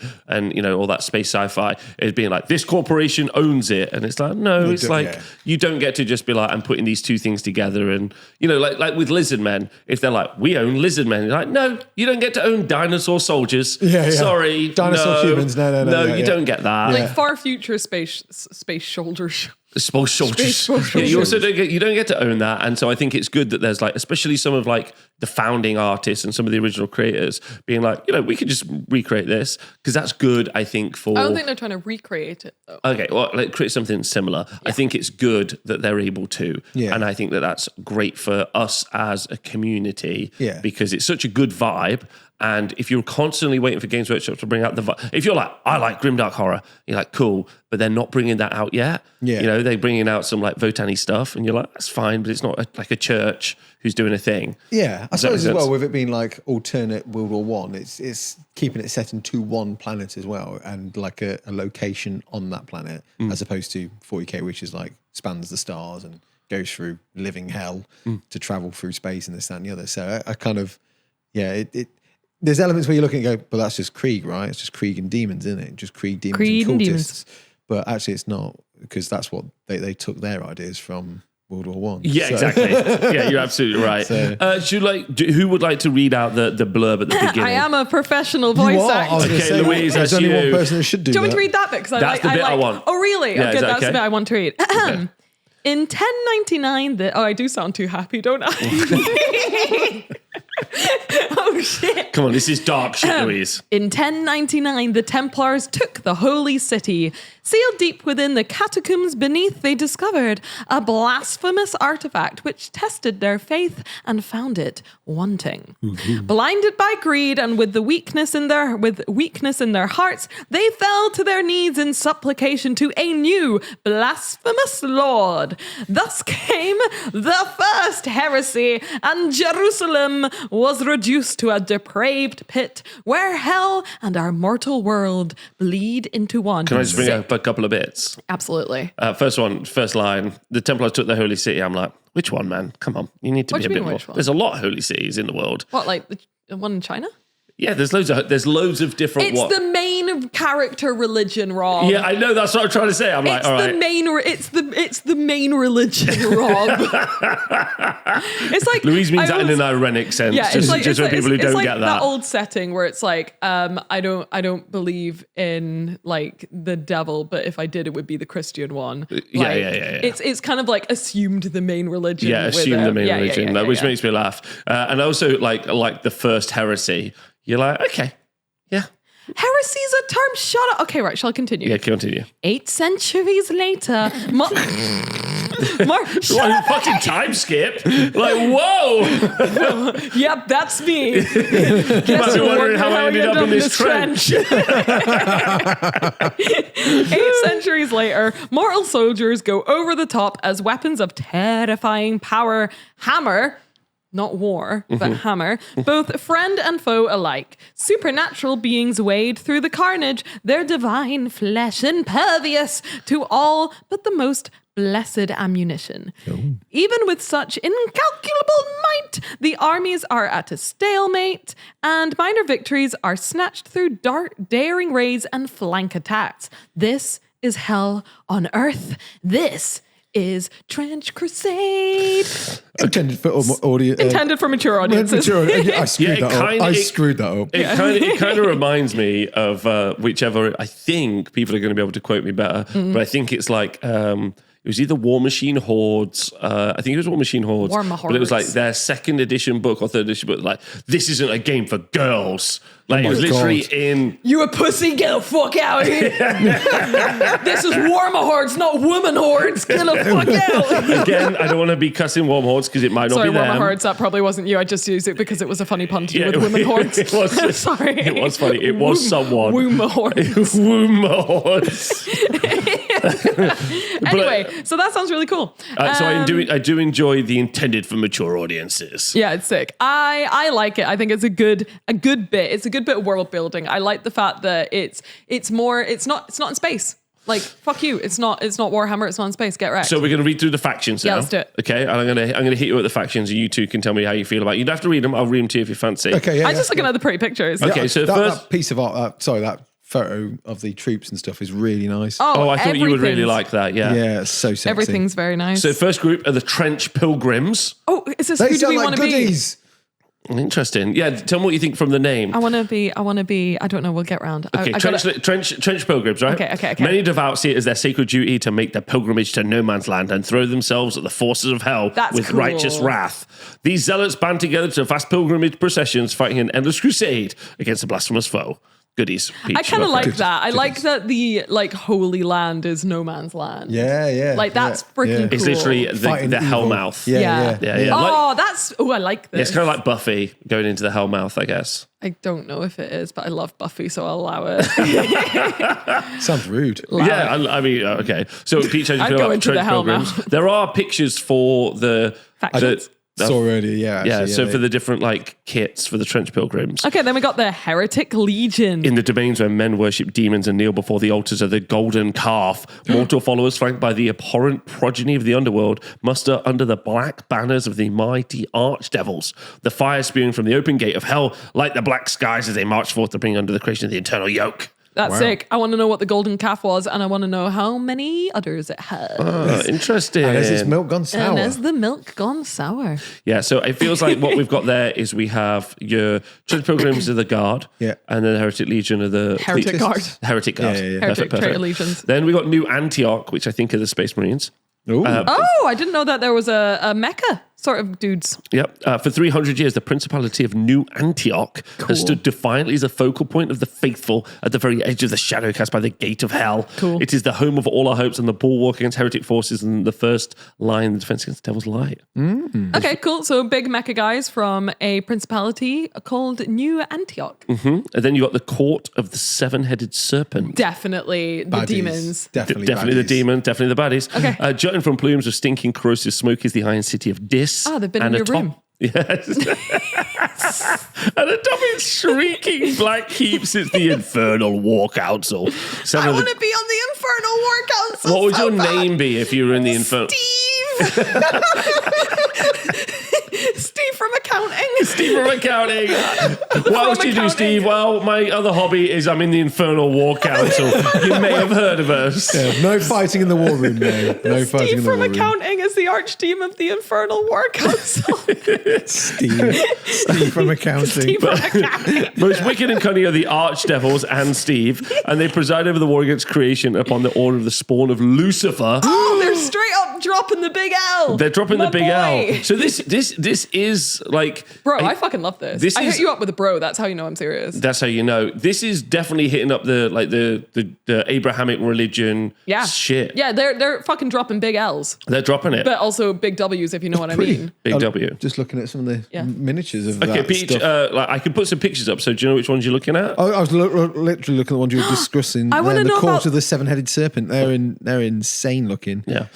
all that space sci-fi is being like, this corporation owns it, and it's like, no, it's like you don't get to just be like, I'm putting these two things together, and like with lizard men, if they're like, we own lizard men, you're like, no, you don't get to own dinosaur soldiers. Sorry, dinosaur humans. No, you don't get that. Like far future space shoulders. Space soldiers. You also don't get to own that, and so I think it's good that there's like, especially some of like the founding artists and some of the original creators being like, we could just recreate this, because that's good. I think I don't think they're trying to recreate it though. Okay, well, like create something similar. Yeah. I think it's good that they're able to, and I think that that's great for us as a community, because it's such a good vibe. And if you're constantly waiting for Games Workshop to bring out the vibe, if you're like, I like grimdark horror, you're like, cool, but they're not bringing that out yet. Yeah. They're bringing out some like Votani stuff, and you're like, that's fine, but it's not like a church who's doing a thing. Yeah, I suppose as well, with it being like alternate World War I, it's keeping it set into one planet as well, and like a location on that planet, as opposed to 40k, which is like spans the stars and goes through living hell to travel through space and this, that, and the other. So I kind of, there's elements where you look and go, but that's just Krieg, right? It's just Krieg and demons, isn't it? Just Krieg, demons, and cultists. Demons. But actually it's not, because that's what they took their ideas from World War I. Yeah, exactly. Yeah, you're absolutely right. Who would like to read out the blurb at the beginning? I am a profestional voice actor. Okay, Louise, that's only you. one person who should do that. Do you want me to read that bit? That's the bit I want. Oh, really? Yeah, okay, that's okay? the bit I want to read. Okay. In 1099, I do sound too happy, don't I? Oh, shit. Come on, this is dark shit, Louise. In 1099, the Templars took the holy city. Sealed deep within the catacombs beneath, they discovered a blasphemous artifact which tested their faith and found it wanting. Mm-hmm. Blinded by greed and with weakness in their hearts, they fell to their knees in supplication to a new blasphemous lord. Thus came the first heresy, and Jerusalem was reduced to a depraved pit where hell and our mortal world bleed into one. Can I just bring up a couple of bits? Absolutely. First line, the Templars took the holy city. I'm like, which one, man? Come on, you need to be a bit more. There's a lot of holy cities in the world. What, like the one in China? Yeah, there's loads of different. It's the main character religion, Rob. Yeah, I know. That's what I'm trying to say. I'm like, all right. It's the main religion, Rob. It's like Louise means that in an ironic sense. Yeah, just for people who don't get that. That old setting where it's like, I don't believe in like the devil, but if I did, it would be the Christian one. Yeah. It's kind of like assumed the main religion. Yeah, assume the main religion, which makes me laugh. And also like the first heresy. You're like, okay, yeah. Heresy is a term. Shut up. Okay, right. Shall I continue? Yeah, continue. 8 centuries later, What a fucking time skip! Like, whoa! Yep, that's me. You must be wondering how I ended up in this trench. 8 centuries later, mortal soldiers go over the top as weapons of terrifying power hammer. Not war, but hammer, both friend and foe alike. Supernatural beings wade through the carnage, their divine flesh impervious to all but the most blessed ammunition. Oh. Even with such incalculable might, the armies are at a stalemate, and minor victories are snatched through daring raids and flank attacks. This is hell on earth. This is Trench Crusade. Intended for audio. Intended for mature audiences. I screwed that up. It kind of reminds me of whichever, I think people are going to be able to quote me better, but I think it's like, It was either War Machine Hordes. I think it was War Machine Hordes. But it was like their second edition book or third edition book. Like, this isn't a game for girls. Like, it was literally in... You a pussy? Get the fuck out of here. This is Warma Hordes, not Woman Hordes. Get the fuck out. Again, I don't want to be cussing Warm Hordes because it might not be them. Warma Hordes, that probably wasn't you. I just used it because it was a funny pun to you with Women Hordes. It was, sorry. It was funny. It was someone. Wooma Hordes. Wooma Hordes. Anyway, so that sounds really cool. So I do enjoy the intended for mature audiences. Yeah, it's sick. I like it. I think it's a good bit. It's a good bit of world building. I like the fact that it's not in space. Like, fuck you. It's not Warhammer. It's not in space. Get wrecked. So we're going to read through the factions now. Yeah, let's do it. Okay, and I'm going to hit you with the factions, and you two can tell me how you feel about it. You don't have to read them. I'll read them to you if you fancy. Okay, yeah. I'm just looking at the pretty pictures. Okay, so that piece of art, that photo of the troops and stuff is really nice. Oh, I thought you would really like that. Yeah. Yeah, it's so sexy. Everything's very nice. So first group are the Trench Pilgrims. Oh, is this They who do sound we like want to be? goodies. Interesting. Yeah, tell me what you think from the name. I want to be, I don't know, we'll get round. Okay, trench pilgrims, right? Okay. Many devout see it as their sacred duty to make their pilgrimage to no man's land and throw themselves at the forces of hell with cool. righteous wrath. These zealots band together to vast pilgrimage processions, fighting an endless crusade against a blasphemous foe. Goodies. Peach, I kind of like that. I Goodies. like that the Holy Land is no man's land. Yeah. Like, that's freaking cool. It's literally the Hellmouth. Yeah. I like this. It's kind of like Buffy going into the Hellmouth, I guess. I don't know if it is, but I love Buffy, so I'll allow it. Sounds rude. I mean, okay. So, Peach, how do you feel about Trench Pilgrims? There are pictures for the Factions. Saw earlier, yeah. So for the different kits for the Trench Pilgrims. Okay, then we got the Heretic Legion. In the domains where men worship demons and kneel before the altars of the golden calf, mortal followers flanked by the abhorrent progeny of the underworld muster under the black banners of the mighty archdevils. The fire spewing from the open gate of hell light the black skies as they march forth to bring under the creation of the eternal yoke. That's sick. I want to know what the golden calf was, and I want to know how many udders it has. Interesting. And has its milk gone sour? And has the milk gone sour? Yeah, so it feels like what we've got there is we have your Trench Pilgrims of the Guard, Yeah. and then the Heretic Legion of the Heretic Guard. Heretic Guard. Yeah. Heretic Traitor Legions. Then we got New Antioch, which I think are the Space Marines. Ooh. I didn't know that there was a mecha sort of dudes. Yep. For 300 years, the Principality of New Antioch has stood defiantly as a focal point of the faithful at the very edge of the shadow cast by the gate of hell. Cool. It is the home of all our hopes and the bulwark against heretic forces and the first line of defense against the devil's light. Okay, cool. So big mecha guys from a principality called New Antioch. And then you got the Court of the Seven-Headed Serpent. Definitely the Baddies. demons. Definitely The baddies. demon, definitely the baddies. Okay. Jutting from plumes of stinking corrosive smoke is the Iron City of Dis. They've been in your room. Yes. And atop its shrieking black heaps is the Infernal War Council. I want to be on the Infernal War Council. What would your name be if you were in the Infernal? Steve. Steve from accounting. Steve from accounting. What else do you do, Steve? Well, my other hobby is I'm in the Infernal War Council. You may have heard of us. Yeah, no fighting in the war room, no. No fighting Steve in the war from room. accounting is the archdemon of the Infernal War Council. Steve from accounting. Steve from accounting. Most wicked and cunning are the archdevils and Steve, and they preside over the war against creation upon the order of the spawn of Lucifer. Oh, they're straight up dropping the big L. They're dropping My the big boy. L. So this is like, Bro, I fucking love this. I hit you up with a bro. That's how you know I'm serious. that's how you know. This is definitely hitting up the Abrahamic religion shit. Yeah, they're fucking dropping big L's, They're dropping it. but also big W's if you know what I mean. Big W. Just looking at some of the Yeah. miniatures of Okay, that Peach, stuff. I can put some pictures up. So do you know which ones you're looking at? I was literally looking at the ones you were discussing. I wanna the know Court about- of the Seven-Headed Serpent. They're insane looking. Yeah.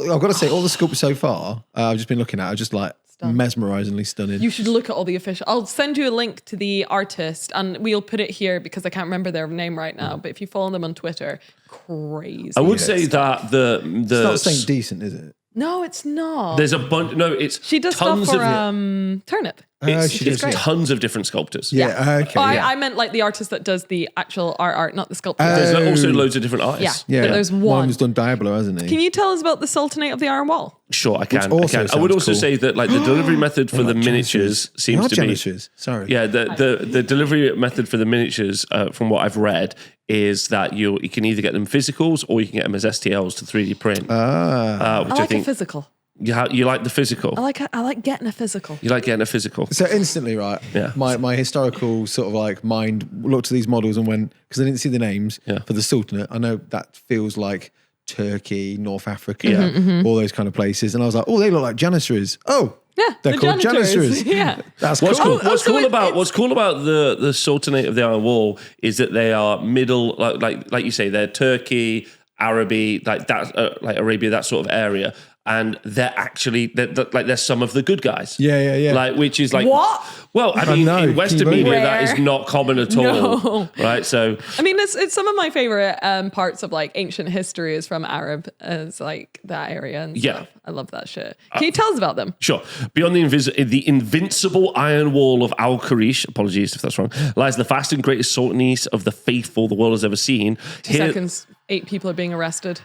I've got to say, all the sculpts so far I've just been looking at are just like mesmerizingly stunning. You should look at all the official. I'll send you a link to the artist, and we'll put it here because I can't remember their name right now. But if you follow them on Twitter, crazy. I would say that it's not saying decent, is it? No, it's not. there's a bunch. No, it's She does stuff tons for of Turnip. it's tons of different sculptors. Yeah. Okay. Oh, yeah. I meant like the artist that does the actual art, not the sculpture. There's also loads of different artists. Yeah. But there's one. One's done Diablo, hasn't he? Can you tell us about the Sultanate of the Iron Wall? Sure, I can. also I would sounds also cool. say that like the delivery method for the Like miniatures seems Not to be Janitors. Sorry. yeah the delivery method for the miniatures from what I've read is that you can either get them physicals or you can get them as STLs to 3D print. Which I like a physical. You like the physical? I like getting a physical. You like getting a physical? So instantly, right? Yeah. My historical sort of like mind looked at these models and went, because I didn't see the names for the Sultanate. I know that feels like Turkey, North Africa, all those kind of places. And I was like, oh, they look like Janissaries. Oh, yeah, they're called Janissaries. Yeah, that's what's cool. cool. What's cool about the Sultanate of the Iron Wall is that they are middle, like you say, they're Turkey, Araby, like that, like Arabia, that sort of area. And they're actually they're some of the good guys. Yeah. Like, which is like what? Well, I mean, in Western media, Rare. that is not common at all, No. right? So, I mean, it's some of my favorite parts of like ancient history is from Arab, as like that area and stuff. I love that shit. Can you tell us about them? Sure. Beyond the invincible iron wall of Al Qarish, apologies if that's wrong, lies the vast and greatest sultanates of the faithful the world has ever seen. 2 seconds. 8 people are being arrested.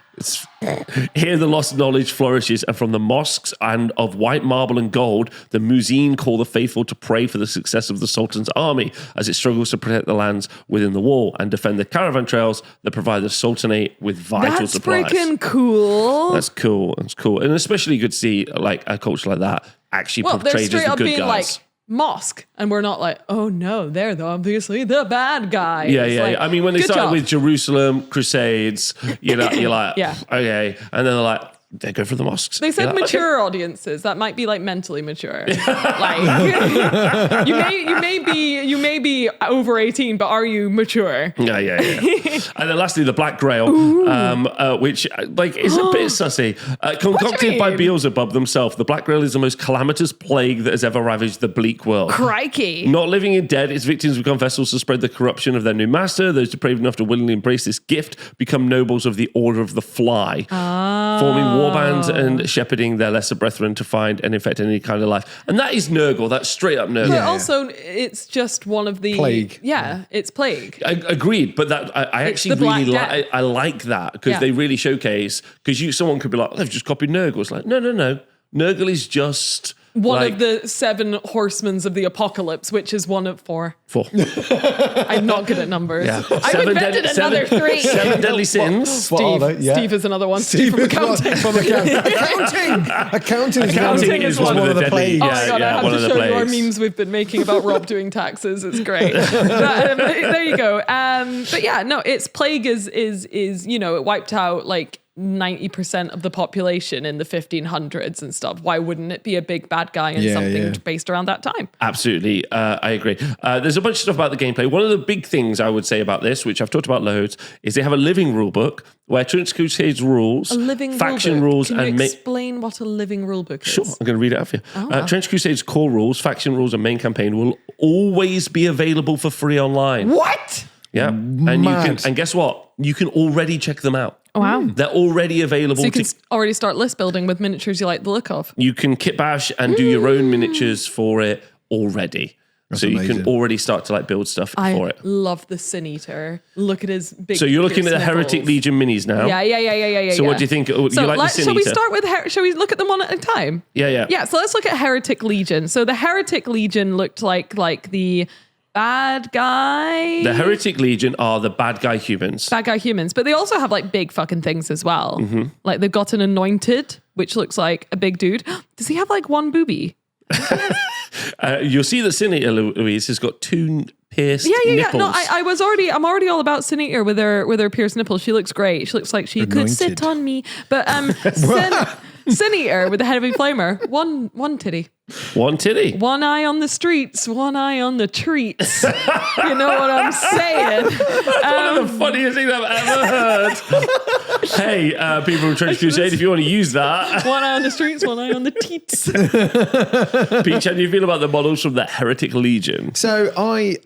Here the lost knowledge flourishes, and from the mosques and of white marble and gold, the muezzin call the faithful to pray for the success of the Sultan's army as it struggles to protect the lands within the wall and defend the caravan trails that provide the Sultanate with vital supplies. That's freaking cool. That's cool. That's cool. And especially good to see like a culture like that actually portrayed as the good guys. Like, mosque, and we're not like, oh no, they're obviously the bad guy. Yeah. Like, I mean, when they started with Jerusalem, Crusades, you're like, okay, and then they're like, they go for the mosques. They said mature audiences. That might be like mentally mature. Like you may be over 18, but are you mature? Yeah. And then lastly, the Black Grail, which like is a bit sussy. Concocted by Beelzebub themselves, the Black Grail is the most calamitous plague that has ever ravaged the bleak world. Crikey. Not living in dead, its victims become vessels to spread the corruption of their new master. Those depraved enough to willingly embrace this gift become nobles of the Order of the Fly, forming warbands and shepherding their lesser brethren to find and infect any kind of life. And that is Nurgle. That's straight up Nurgle. But also, it's just one of the... Plague. Yeah, it's plague. Agreed, but that I actually really like. I like that because they really showcase. Because someone could be like, oh, they've just copied Nurgle. It's like, no. Nurgle is just one of the 7 horsemen of the apocalypse, which is one of 4. 4. I'm not good at numbers. Yeah. I've invented another 3. 7 deadly sins. Steve is another one. Steve from accounting. Accounting is one of the plagues. Oh my God, I have to show you our memes we've been making about Rob doing taxes. It's great. But, there you go. But yeah, no, its plague is it wiped out like 90% of the population in the 1500s and stuff. Why wouldn't it be a big bad guy and something based around that time? Absolutely. I agree. There's a bunch of stuff about the gameplay. One of the big things I would say about this, which I've talked about loads, is they have a living rule book where Trench Crusade's rules, faction rules, Can you explain what a living rule book is? Sure, I'm going to read it out for you. Trench Crusade's core rules, faction rules, and main campaign will always be available for free online. What? Yeah. And guess what? You can already check them out. Oh, wow. They're already available. So you can already start list building with miniatures you like the look of. You can kit bash and do your own miniatures for it already. That's amazing. You can already start to like build stuff for it. I love the Sin Eater. Look at his big. So you're looking at the Heretic Legion minis now. Yeah. So what do you think? You like the Sin Eater? Shall we start with? Shall we look at them one at a time? Yeah. Yeah. So let's look at Heretic Legion. So the Heretic Legion looked like the bad guy. The Heretic Legion are the bad guy humans. But they also have like big fucking things as well. Mm-hmm. Like they've got an Anointed, which looks like a big dude. Does he have like one boobie? You'll see that Sin Eater, Louise, has got 2 pierced nipples. No, I'm already all about Sin Eater with her pierced nipples. She looks great. She looks like she could sit on me. But Sin Eater with the heavy flamer, one titty. One titty. One eye on the streets, one eye on the treats. You know what I'm saying? One of the funniest things I've ever heard. Hey, people from Trench Crusade, if you want to use that. One eye on the streets, one eye on the teats. Peach, how do you feel about the models from the Heretic Legion? So I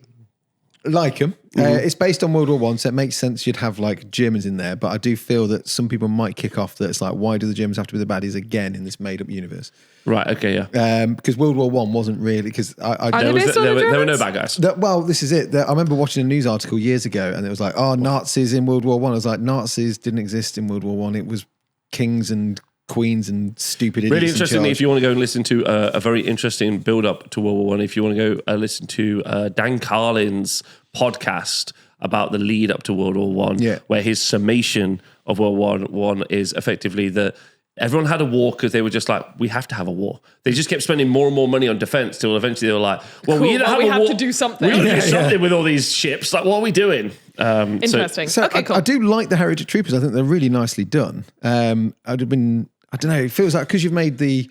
like them. It's based on World War One, so it makes sense you'd have like Germans in there. But I do feel that some people might kick off that it's like, why do the Germans have to be the baddies again in this made-up universe? Right. Okay. Yeah. Because World War One wasn't really because there were no bad guys. Well, this is it. I remember watching a news article years ago, and it was like, "Oh, Nazis in World War One." I was like, Nazis didn't exist in World War One. It was kings and queens and stupid idiots. Really interestingly, if you want to go and listen to a very interesting build-up to World War One, if you want to go listen to Dan Carlin's podcast about the lead up to World War One, where his summation of World War One is effectively that everyone had a war because they were just like, we have to have a war. They just kept spending more and more money on defense till eventually they were like, well, we have to do something. We have to do something with all these ships. Like, what are we doing? Interesting. So okay, cool. I do like the Heritage Troopers. I think they're really nicely done. I'd have been, I don't know, it feels like because you've made the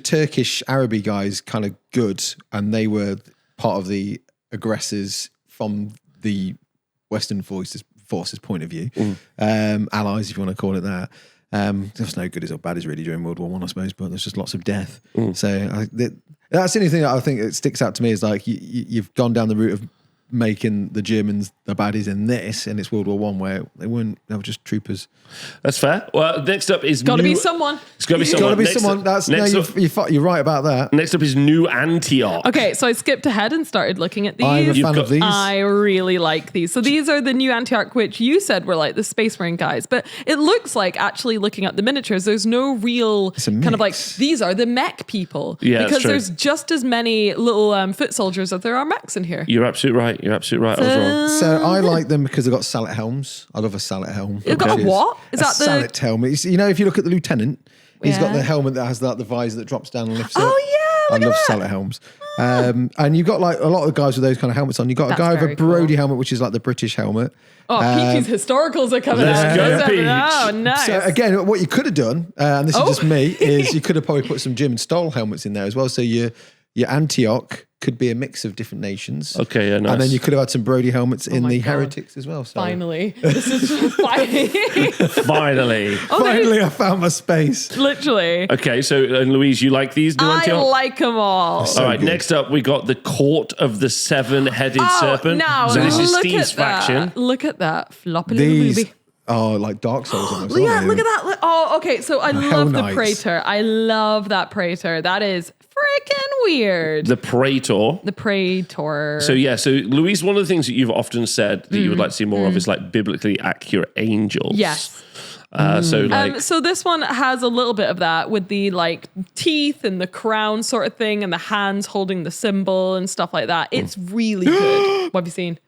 Turkish Araby guys kind of good, and they were part of the aggressors from the Western forces point of view, allies, if you want to call it that. There's no good as or bad as really during World War One, I suppose, but there's just lots of death. So that's the only thing that I think it sticks out to me is like you've gone down the route of making the Germans the baddies in this, and it's World War One where they were just troopers. That's fair. Well, next up is Got to be someone. It's got to be someone. Got to be someone. You're right about that. Next up is New Antioch. Okay, so I skipped ahead and started looking at these. I'm a fan of these. I really like these. So these are the New Antioch, which you said were like the Space Marine guys, but it looks like actually looking at the miniatures, there's no real kind of like, these are the mech people. Yeah, because true. there's just as many little foot soldiers as there are mechs in here. You're absolutely right. I was wrong. So I like them because they've got sallet helms. I love a sallet helm. You've got a what? Is that the sallet helmet? You know, if you look at the lieutenant, he's got the helmet that has like the visor that drops down and lifts up. Oh yeah, I love sallet helms. And you've got like a lot of guys with those kind of helmets on. You've got a guy with a Brody helmet, which is like the British helmet. Oh, Peachy's historicals are coming Let's out. go, Peach. Oh, nice. So again, what you could have done, and this is just me, is you could have probably put some German style helmets in there as well. So your Antioch could be a mix of different nations. Okay, yeah, nice. And then you could have had some Brody helmets in the God. Heretics as well. So. Finally. This is Finally. Finally, I found my space. Literally. Okay, so Louise, you like these New I Antioch? like them all. All right, next up we got the Court of the Seven-Headed Serpent. Now, so this is look Steve's at that. faction. Look at that. Floppy little These booby. are like Dark Souls almost. Yeah, aren't look they? at that. Oh, okay. So I love the Knights. Praetor. I love that Praetor. That is freaking weird. The Praetor. The Praetor. So Louise, one of the things that you've often said that you would like to see more of is like biblically accurate angels. Yes. So this one has a little bit of that with the like teeth and the crown sort of thing and the hands holding the symbol and stuff like that. It's really good. What have you seen?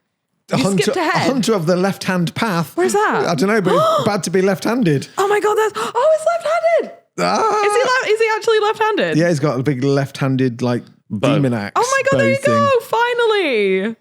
You skipped ahead. Hunter of the left-hand path. Where's that? I don't know, but it's bad to be left-handed. Oh my God, it's left-handed. Is he actually left-handed? Yeah, he's got a big left-handed like demon axe. Oh my God, there you bow thing. go. Finally.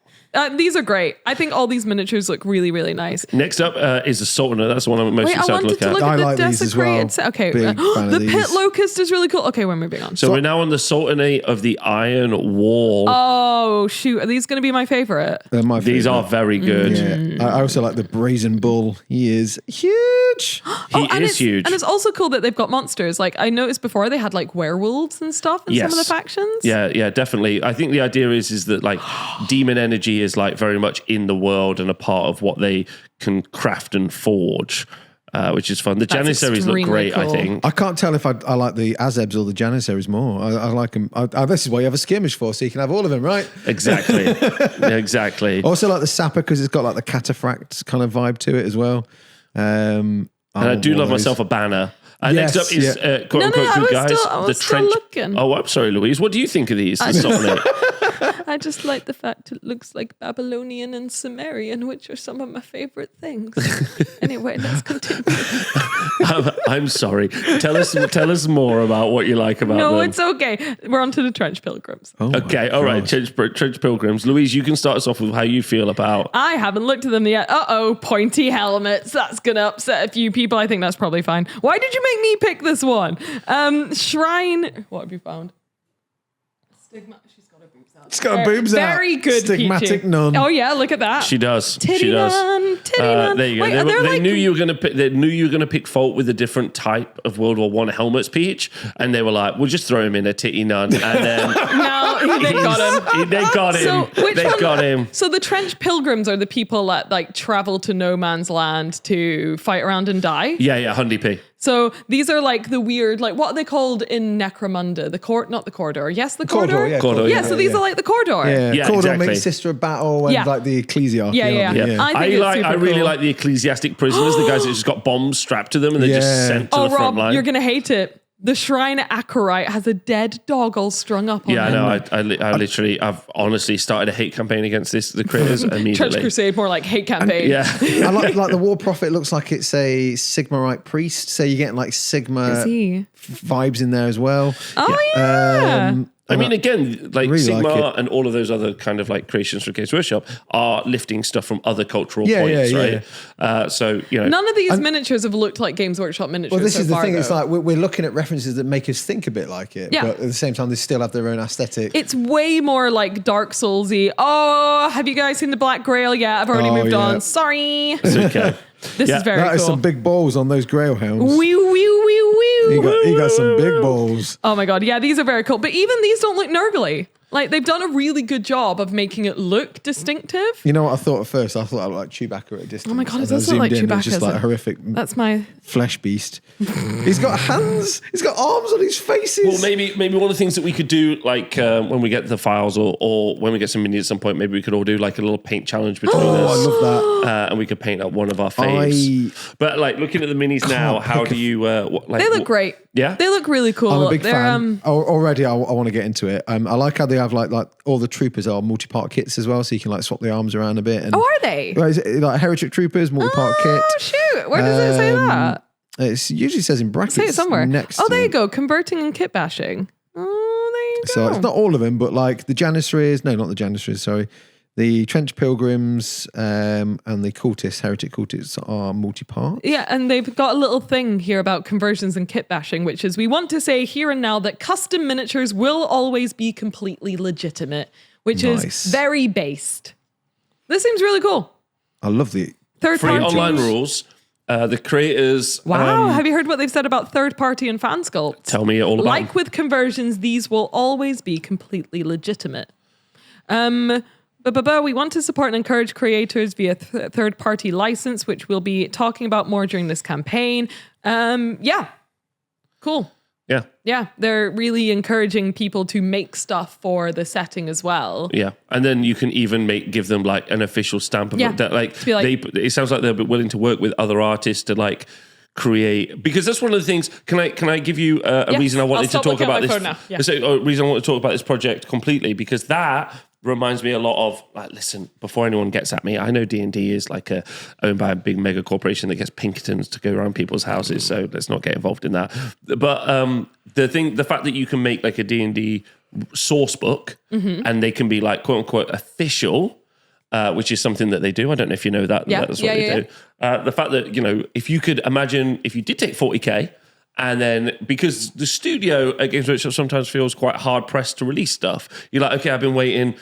These are great. I think all these miniatures look really, really nice. next up is the Sultanate. That's the one I'm most excited to look at. I the like these as well. desecrated. Okay, Big fan of the these. pit locust is really cool. Okay, we're moving on. So we're now on the Sultanate of the Iron Wall. Oh shoot, are these going to be my favorite? They're my These favourite. are very good. Yeah. I also like the Brazen Bull. He is huge. He is huge. And it's also cool that they've got monsters. Like I noticed before they had like werewolves and stuff in some of the factions. Yeah, definitely. I think the idea is that like demon energy is like very much in the world and a part of what they can craft and forge, which is fun. The Janissaries look great, cool. I think. I can't tell if I like the Azebs or the Janissaries more. I like them. This is why you have a skirmish for, so you can have all of them, right? Exactly. Exactly. Also like the Sapper because it's got like the cataphract kind of vibe to it as well. And I do love myself a banner. Yes, next up is quote unquote good guys. I was still looking. Oh, I'm sorry, Louise. What do you think of these? The Sultanate? I just like the fact it looks like Babylonian and Sumerian, which are some of my favorite things. Anyway, let's continue. I'm sorry. Tell us more about what you like about them. No, it's okay. We're on to the Trench Pilgrims. Oh Okay, all right. Trench Pilgrims. Louise, you can start us off with how you feel about. I haven't looked at them yet. Pointy helmets. That's going to upset a few people. I think that's probably fine. Why did you make me pick this one? Shrine. What have you found? Stigma. She's got her boobs out. It's got her boobs out. Very good, Stigmatic Peachy. nun. Oh yeah, look at that. She does. Titty she does. nun, titty nun. There you go. Wait, They knew you were going to pick. They knew you were going to pick fault with a different type of World War One helmets, Peach, and they were like, "We'll just throw him in a titty nun," and then No, they got him. they got him. So which They one- got him. So the Trench Pilgrims are the people that like travel to no man's land to fight around and die. Yeah, Hundy P. So these are like the weird, like what are they called in Necromunda? Not the corridor. Yes, the corridor. Corridor, yeah. Corridor, Yeah, so these are like the corridor. Yeah, Yeah, Corridor exactly. makes Sister of Battle and Yeah. like the Ecclesiarchy. Yeah. aren't they? I think it's super I really cool. like the ecclesiastic prisoners, the guys that just got bombs strapped to them and they're just sent to Oh, the front Rob, line. you're gonna hate it. The Shrine Acolyte has a dead dog all strung up on Yeah, him. I know. I've honestly started a hate campaign against the creators immediately. Trench Crusade, more like hate campaign. Yeah. I like the War Prophet looks like it's a Sigmarite priest. So you're getting like Sigma Is he? vibes in there as well. Oh, yeah. I mean, again, like really Sigma like it. and all of those other kind of like creations from Games Workshop are lifting stuff from other cultural Yeah, points, yeah, right? So, you know. None of these miniatures have looked like Games Workshop miniatures. Well, this so is the far, thing. It's though. like we're looking at references that make us think a bit like it, Yeah. but at the same time, they still have their own aesthetic. It's way more like Dark Soulsy. Oh, have you guys seen the Black Grail yet? I've already moved yeah. on. Sorry. It's okay. This is very That cool. is some big balls on those Grail hounds. Wee, wee, wee, wee. He got some big balls. Oh my god, yeah, these are very cool. But even these don't look nurgly. Like they've done a really good job of making it look distinctive. You know what I thought at first? I thought I looked like Chewbacca at a distance. Oh my God, it And I does look like zoomed in, Chewbacca, it's just like a isn't it? horrific That's my flesh beast. He's got hands. He's got arms on his faces. Well, maybe one of the things that we could do, like when we get the files or when we get some minis at some point, maybe we could all do like a little paint challenge between I us. love that. And we could paint up one of our faves. But like looking at the minis now, how do you? They look great. Yeah? They look really cool. I'm a big They're, fan. Already, I want to get into it. I like how they have like all the troopers are multi-part kits as well, so you can like swap the arms around a bit. And, Oh, are they? Well, is it like Heretic Troopers multi-part kit? Oh shoot! Where does it say that? It usually says in brackets. Say it somewhere. Next. Oh, to there you it. go. Converting and kit bashing. Oh, there you go. So it's not all of them, but like the Janissaries. No, not the Janissaries. Sorry. The Trench Pilgrims and the Cultists, Heretic Cultists are multi-part. Yeah, and they've got a little thing here about conversions and kit bashing, which is we want to say here and now that custom miniatures will always be completely legitimate, which Nice. is very based. This seems really cool. I love the Third Free party online rules. The creators. Wow, have you heard what they've said about third party and fan sculpts? Tell me all about Like them. with conversions, these will always be completely legitimate. We want to support and encourage creators via third-party license, which we'll be talking about more during this campaign. Yeah, cool. Yeah. Yeah, they're really encouraging people to make stuff for the setting as well. Yeah, and then you can even give them like an official stamp of Yeah. it. That like, To be like- it sounds like they're willing to work with other artists to like create, because that's one of the things. Can I give you a Yes, reason I wanted I'll to stop talk looking at about my this? phone now. Yeah. So, a reason I want to talk about this project completely, because that reminds me a lot of like, listen, before anyone gets at me, I know D&D is like owned by a big mega corporation that gets Pinkertons to go around people's houses, so let's not get involved in that. But the fact that you can make like a D&D source book and they can be like quote unquote official, which is something that they do. I don't know if you know that. Yeah. That's what they do. The fact that, you know, if you could imagine if you did take 40K, and then, because the studio at Games Workshop sometimes feels quite hard pressed to release stuff. You're like, okay, I've been waiting.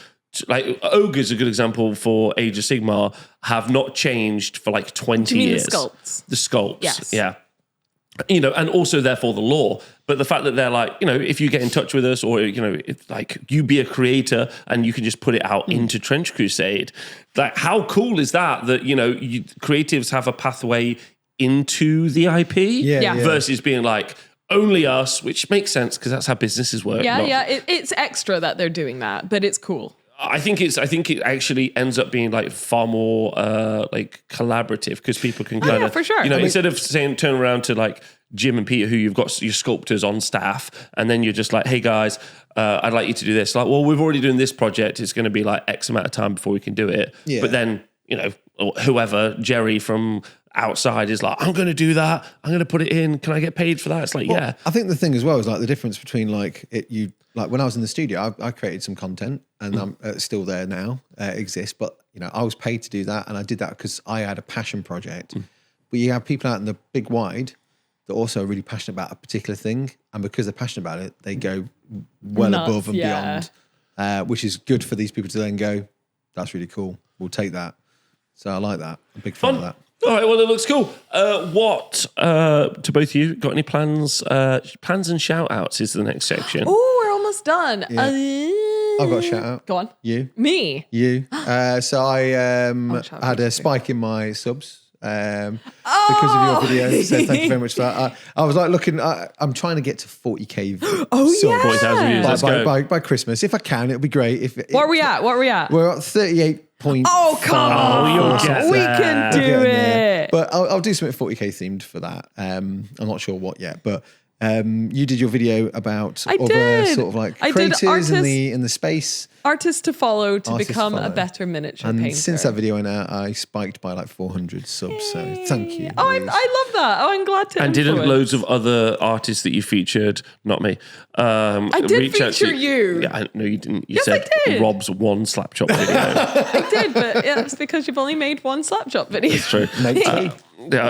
Like Ogre's a good example for Age of Sigmar, have not changed for like 20 Do you mean years. the sculpts? The sculpts, Yes. yeah. You know, and also therefore the lore. But the fact that they're like, you know, if you get in touch with us, or, you know, it's like you be a creator and you can just put it out into Trench Crusade. Like, how cool is that? That, you know, creatives have a pathway into the IP Yeah. versus being like, only us, which makes sense because that's how businesses work. Yeah. It's extra that they're doing that, but it's cool. I think it actually ends up being like far more like collaborative, because people can kind of, for sure. you know, I mean, instead of turn around to like Jim and Peter, who you've got your sculptors on staff, and then you're just like, hey guys, I'd like you to do this. Like, well, we've already done this project. It's going to be like X amount of time before we can do it. Yeah. But then, you know, whoever, Jerry from outside is like, I'm going to do that. I'm going to put it in. Can I get paid for that? It's like, yeah. I think the thing as well is like the difference between like like when I was in the studio, I created some content and I'm still there now, exists. But you know, I was paid to do that, and I did that because I had a passion project. But you have people out in the big wide that also are really passionate about a particular thing, and because they're passionate about it, they go well Nuts, above and yeah. beyond, which is good for these people to then go, that's really cool. We'll take that. So I like that. I'm a big fan of that. All right, well, it looks cool. What, to both of you, got any plans? Plans and shout outs is the next section. Oh, we're almost done. I've got a shout out. Go on. You. Me. So I shout had a spike in my subs because of your video. So thank you very much for that. I was like looking, I'm trying to get to 40K subs 40,000 views. Let's go. by Christmas. If I can, it'll be great. What are we at? We're at 38.5. Oh, come on. you'll get We there. can do Getting there. it. But I'll do something 40K themed for that. I'm not sure what yet, but You did your video about I other did. sort of like I did creators in the space. Artists to follow to Artists become follow. a better miniature And painter. since that video went out, I spiked by like 400 subs. So thank you. Oh, I Louise. love that. Oh, I'm glad to And didn't influence. loads of other artists that you featured, not me, I did reach out feature to you. Yeah, no, you didn't. You Yes, I said did. Rob's one slapshot video. I did, but it's because you've only made one slapshot video. True. Make tea.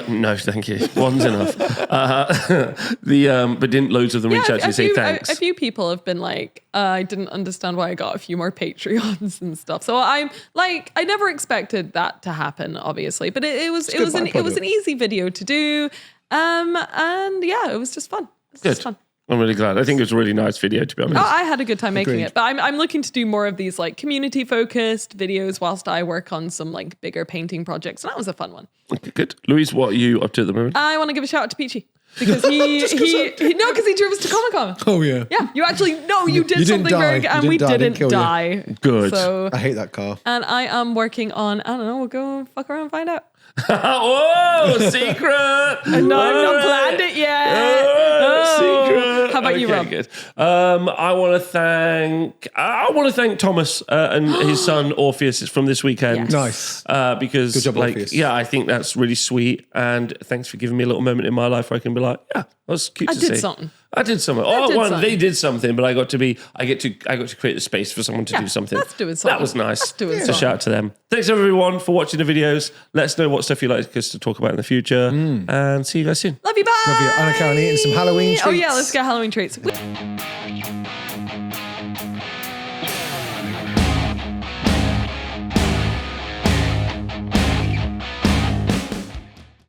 No, thank you. One's enough. But didn't loads of them reach out to you and say thanks? A few people have been like, I didn't understand why I got a few more Patreons and stuff. So I'm like, I never expected that to happen, obviously, but it was an easy video to do, and yeah, it was just fun. It's Good. just fun. I'm really glad. I think it was a really nice video, to be honest. Oh, I had a good time making Agreed. it, but I'm looking to do more of these like community focused videos whilst I work on some like bigger painting projects, and that was a fun one. Okay, good. Louise, what are you up to at the moment? I want to give a shout out to Peachy because because he drove us to Comic-Con. Oh, yeah. Yeah, you actually you did You didn't something very die. good, and You we didn't die. didn't Didn't kill you. die. Good. So, I hate that car. and I am working on, I don't know, we'll go fuck around and find out. Oh, secret! No, I've not planned it yet. Oh. Secret. How about you, Rob? Good. I want to thank Thomas and his son Orpheus from this weekend. Yes. Nice. Because Good job, Orpheus. yeah, I think that's really sweet. And thanks for giving me a little moment in my life where I can be like, yeah, that was cute I to did see. something. I did something. They did something, but I get to create the space for someone to do something. that's doing something. That was nice. That's doing So something. shout out to them. Thanks everyone for watching the videos. Let us know what stuff you'd like us to talk about in the future. And see you guys soon. Love you, bye. Love you. Anna Karen eating some Halloween treats. Oh yeah, let's get Halloween treats.